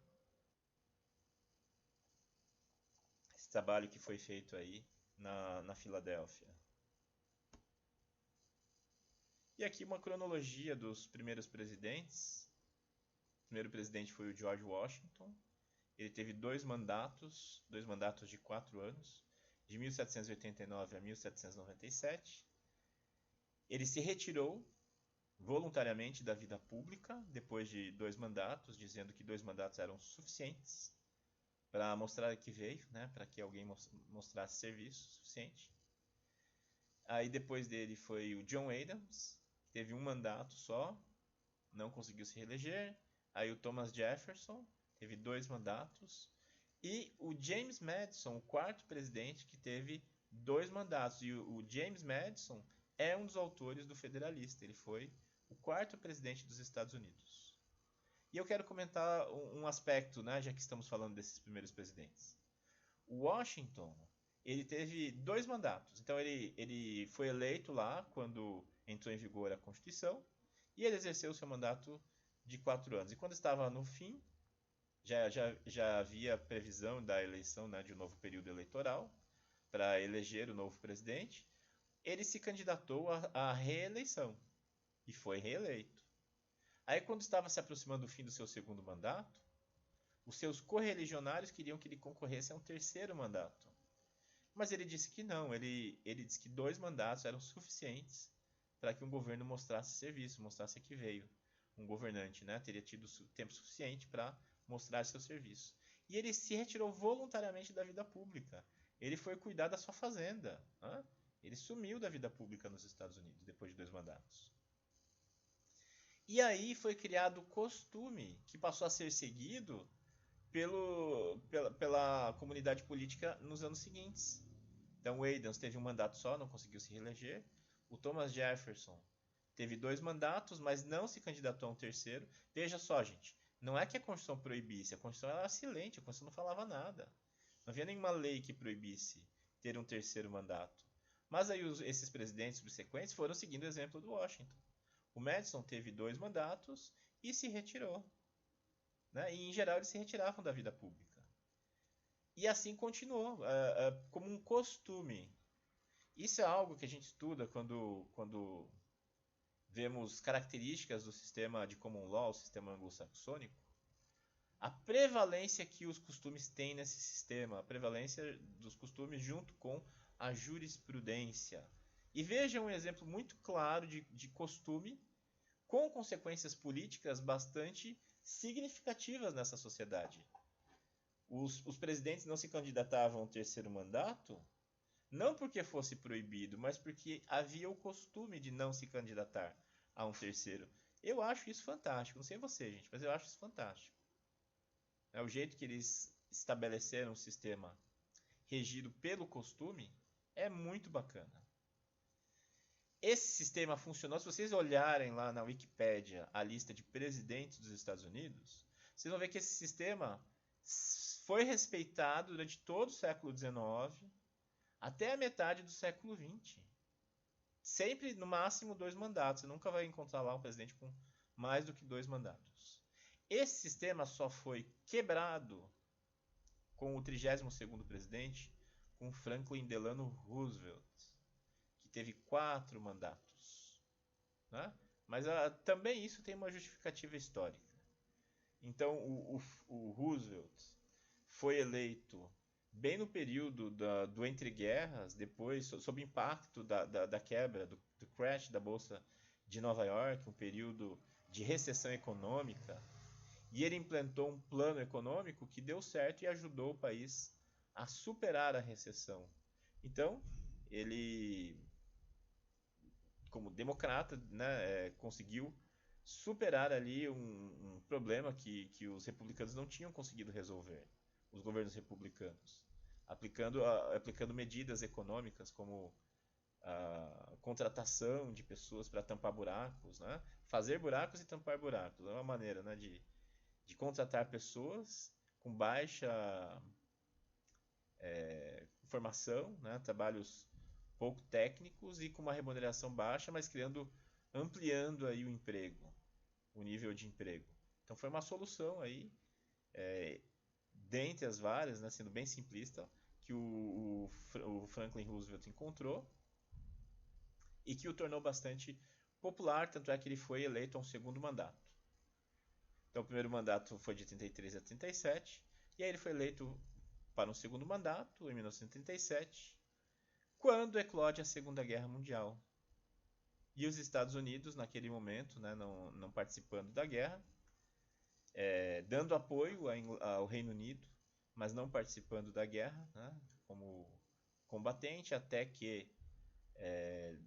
Esse trabalho que foi feito aí na Filadélfia. E aqui uma cronologia dos primeiros presidentes. O primeiro presidente foi o George Washington. Ele teve dois mandatos de 4 anos, de 1789 a 1797. Ele se retirou voluntariamente da vida pública depois de 2 mandatos, dizendo que 2 mandatos eram suficientes para mostrar que veio, né, para que alguém mostrasse serviço suficiente. Aí depois dele foi o John Adams, que teve 1 mandato só, não conseguiu se reeleger. Aí o Thomas Jefferson teve 2 mandatos. E o James Madison, o 4º presidente, que teve 2 mandatos. E o James Madison é um dos autores do Federalista. Ele foi o 4º presidente dos Estados Unidos. E eu quero comentar um aspecto, né, já que estamos falando desses primeiros presidentes. O Washington, ele teve 2 mandatos. Então ele foi eleito lá quando entrou em vigor a Constituição. E ele exerceu seu mandato de 4 anos. E quando estava no fim, já havia previsão da eleição, né, de um novo período eleitoral para eleger o novo presidente. Ele se candidatou à reeleição e foi reeleito. Aí, quando estava se aproximando do fim do seu 2º mandato, os seus correligionários queriam que ele concorresse a um 3º mandato. Mas ele disse que não, ele disse que 2 mandatos eram suficientes para que um governo mostrasse serviço, mostrasse que veio. Um governante, né, teria tido tempo suficiente para mostrar seu serviço. E ele se retirou voluntariamente da vida pública. Ele foi cuidar da sua fazenda. Né? Ele sumiu da vida pública nos Estados Unidos depois de 2 mandatos. E aí foi criado o costume que passou a ser seguido pela comunidade política nos anos seguintes. Então o Adams teve 1 mandato só, não conseguiu se reeleger. O Thomas Jefferson teve 2 mandatos, mas não se candidatou a um 3º. Veja só, gente, não é que a Constituição proibisse, a Constituição era silente, a Constituição não falava nada. Não havia nenhuma lei que proibisse ter um 3º mandato. Mas aí esses presidentes subsequentes foram seguindo o exemplo do Washington. O Madison teve 2 mandatos e se retirou. Né? E em geral eles se retiravam da vida pública. E assim continuou, como um costume. Isso é algo que a gente estuda quando vemos características do sistema de common law, o sistema anglo-saxônico, a prevalência que os costumes têm nesse sistema, a prevalência dos costumes junto com a jurisprudência. E veja um exemplo muito claro de costume com consequências políticas bastante significativas nessa sociedade. Os presidentes não se candidatavam ao terceiro mandato não porque fosse proibido, mas porque havia o costume de não se candidatar a um terceiro. Eu acho isso fantástico. Não sei você, gente, mas eu acho isso fantástico. É o jeito que eles estabeleceram um sistema regido pelo costume é muito bacana. Esse sistema funcionou. Se vocês olharem lá na Wikipédia a lista de presidentes dos Estados Unidos, vocês vão ver que esse sistema foi respeitado durante todo o século XIX até a metade do século XX. Sempre, no máximo, 2 mandatos. Você nunca vai encontrar lá um presidente com mais do que 2 mandatos. Esse sistema só foi quebrado com o 32º presidente, com Franklin Delano Roosevelt, que teve 4 mandatos. Né? Mas também isso tem uma justificativa histórica. Então, o Roosevelt foi eleito bem no período do entre-guerras, depois, sob o impacto da quebra, do crash da Bolsa de Nova York, um período de recessão econômica, e ele implantou um plano econômico que deu certo e ajudou o país a superar a recessão. Então, ele, como democrata, né, conseguiu superar ali um problema que os republicanos não tinham conseguido resolver, os governos republicanos, aplicando medidas econômicas como a contratação de pessoas para tampar buracos, né? Fazer buracos e tampar buracos. É uma maneira, né, de contratar pessoas com baixa formação, né, trabalhos pouco técnicos e com uma remuneração baixa, mas ampliando aí o emprego, o nível de emprego. Então foi uma solução aí, dentre as várias, né, sendo bem simplista, que o Franklin Roosevelt encontrou e que o tornou bastante popular, tanto é que ele foi eleito a um segundo mandato. Então o primeiro mandato foi de 33 a 37, e aí ele foi eleito para um segundo mandato em 1937, quando eclode a Segunda Guerra Mundial. E os Estados Unidos, naquele momento, né, não participando da guerra, dando apoio ao Reino Unido, mas não participando da guerra, né, como combatente, até que,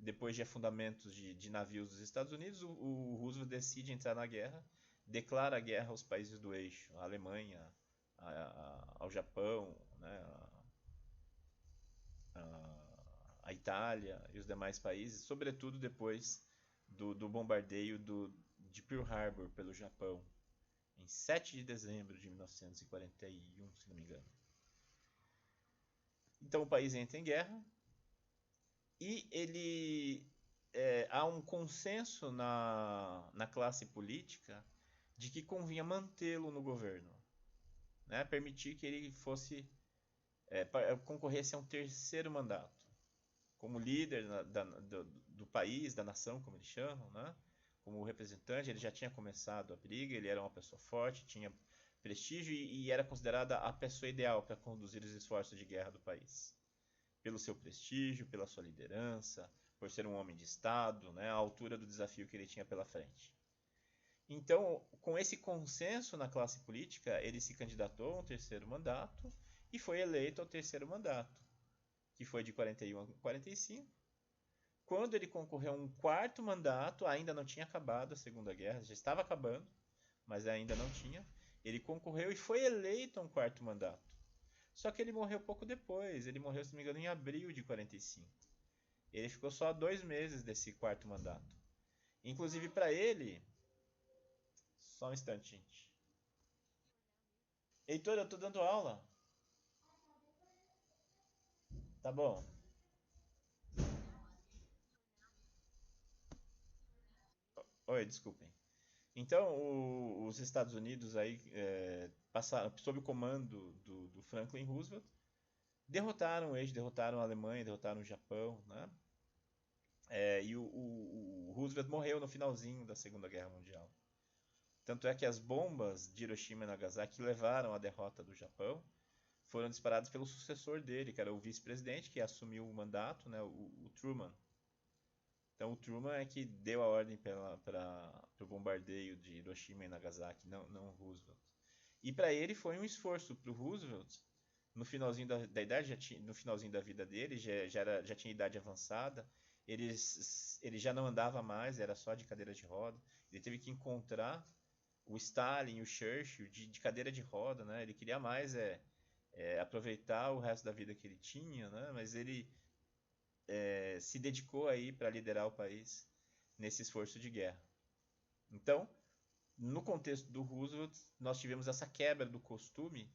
depois de afundamentos de navios dos Estados Unidos, o Roosevelt decide entrar na guerra, declara a guerra aos países do eixo, à Alemanha, ao Japão, né, a Itália e os demais países, sobretudo depois do bombardeio de Pearl Harbor pelo Japão, em 7 de dezembro de 1941, se não me engano. Então o país entra em guerra e há um consenso na classe política de que convinha mantê-lo no governo, né? Permitir que ele concorresse a um terceiro mandato, como líder do país, da nação, como eles chamam, né? Como representante. Ele já tinha começado a briga, ele era uma pessoa forte, tinha prestígio e era considerada a pessoa ideal para conduzir os esforços de guerra do país. Pelo seu prestígio, pela sua liderança, por ser um homem de Estado, né? A altura do desafio que ele tinha pela frente. Então, com esse consenso na classe política, ele se candidatou a um terceiro mandato e foi eleito ao terceiro mandato, que foi de 41 a 45. Quando ele concorreu a um quarto mandato, ainda não tinha acabado a Segunda Guerra, já estava acabando, mas ainda não tinha. Ele concorreu e foi eleito a um quarto mandato. Só que ele morreu pouco depois, ele morreu, se não me engano, em abril de 45. Ele ficou só 2 meses desse quarto mandato. Inclusive para ele... Só um instante, gente. Heitor, eu tô dando aula. Tá bom. Oi, desculpem. Então, os Estados Unidos aí passaram sob o comando do Franklin Roosevelt, derrotaram eles, derrotaram a Alemanha, derrotaram o Japão, né? E o Roosevelt morreu no finalzinho da Segunda Guerra Mundial. Tanto é que as bombas de Hiroshima e Nagasaki que levaram à derrota do Japão foram disparadas pelo sucessor dele, que era o vice-presidente que assumiu o mandato, né, o Truman. Então o Truman é que deu a ordem para o bombardeio de Hiroshima e Nagasaki, não o Roosevelt. E para ele foi um esforço. Para o Roosevelt, no finalzinho da idade, no finalzinho da vida dele, já tinha idade avançada, ele já não andava mais, era só de cadeira de roda. Ele teve que encontrar o Stalin, o Churchill de cadeira de roda, né? Ele queria mais aproveitar o resto da vida que ele tinha, né? Mas ele se dedicou aí para liderar o país nesse esforço de guerra. Então, no contexto do Roosevelt, nós tivemos essa quebra do costume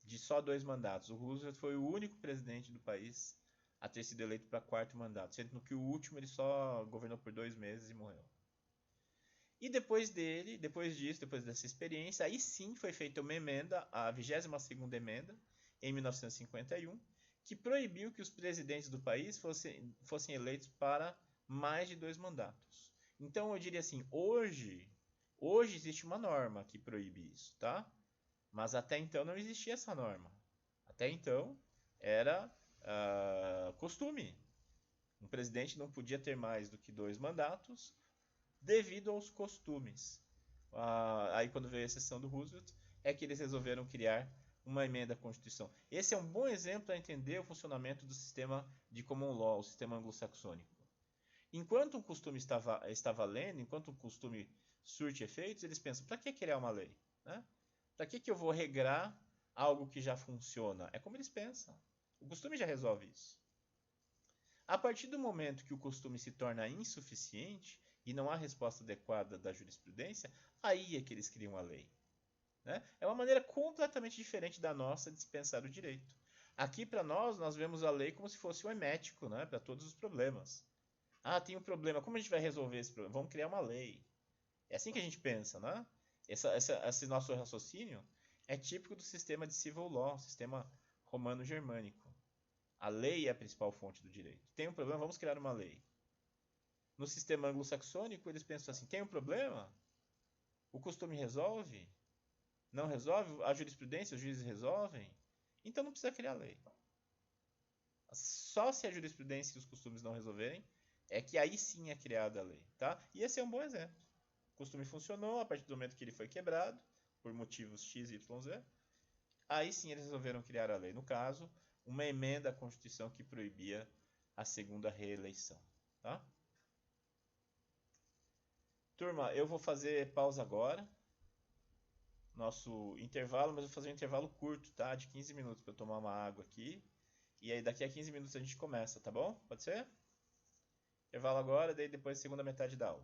de só 2 mandatos. O Roosevelt foi o único presidente do país a ter sido eleito para 4º mandato, sendo que o último ele só governou por 2 meses e morreu. E depois dessa experiência, aí sim foi feita uma emenda, a 22ª emenda, em 1951, que proibiu que os presidentes do país fossem eleitos para mais de 2 mandatos. Então eu diria assim, hoje existe uma norma que proíbe isso, tá? Mas até então não existia essa norma. Até então era costume. Um presidente não podia ter mais do que 2 mandatos devido aos costumes. Aí quando veio a exceção do Roosevelt, é que eles resolveram criar uma emenda à Constituição. Esse é um bom exemplo para entender o funcionamento do sistema de common law, o sistema anglo-saxônico. Enquanto um costume está valendo, enquanto um costume surte efeitos, eles pensam, para que criar uma lei? Né? Para que eu vou regrar algo que já funciona? É como eles pensam. O costume já resolve isso. A partir do momento que o costume se torna insuficiente e não há resposta adequada da jurisprudência, aí é que eles criam a lei. Né? É uma maneira completamente diferente da nossa de se pensar o direito. Aqui, para nós vemos a lei como se fosse um emético, né? Para todos os problemas. Ah, tem um problema, como a gente vai resolver esse problema? Vamos criar uma lei. É assim que a gente pensa, né? Esse nosso raciocínio é típico do sistema de civil law, sistema romano-germânico. A lei é a principal fonte do direito. Tem um problema, vamos criar uma lei. No sistema anglo-saxônico, eles pensam assim: tem um problema? O costume resolve? Não resolve? A jurisprudência, os juízes resolvem? Então não precisa criar lei. Só se a jurisprudência e os costumes não resolverem, é que aí sim é criada a lei. Tá? E esse é um bom exemplo. O costume funcionou a partir do momento que ele foi quebrado, por motivos X, Y, Z. Aí sim eles resolveram criar a lei. No caso, uma emenda à Constituição que proibia a segunda reeleição. Tá? Turma, eu vou fazer pausa agora. Nosso intervalo, mas eu vou fazer um intervalo curto, tá? De 15 minutos para eu tomar uma água aqui. E aí daqui a 15 minutos a gente começa, tá bom? Pode ser? Intervalo agora, daí depois segunda metade da aula.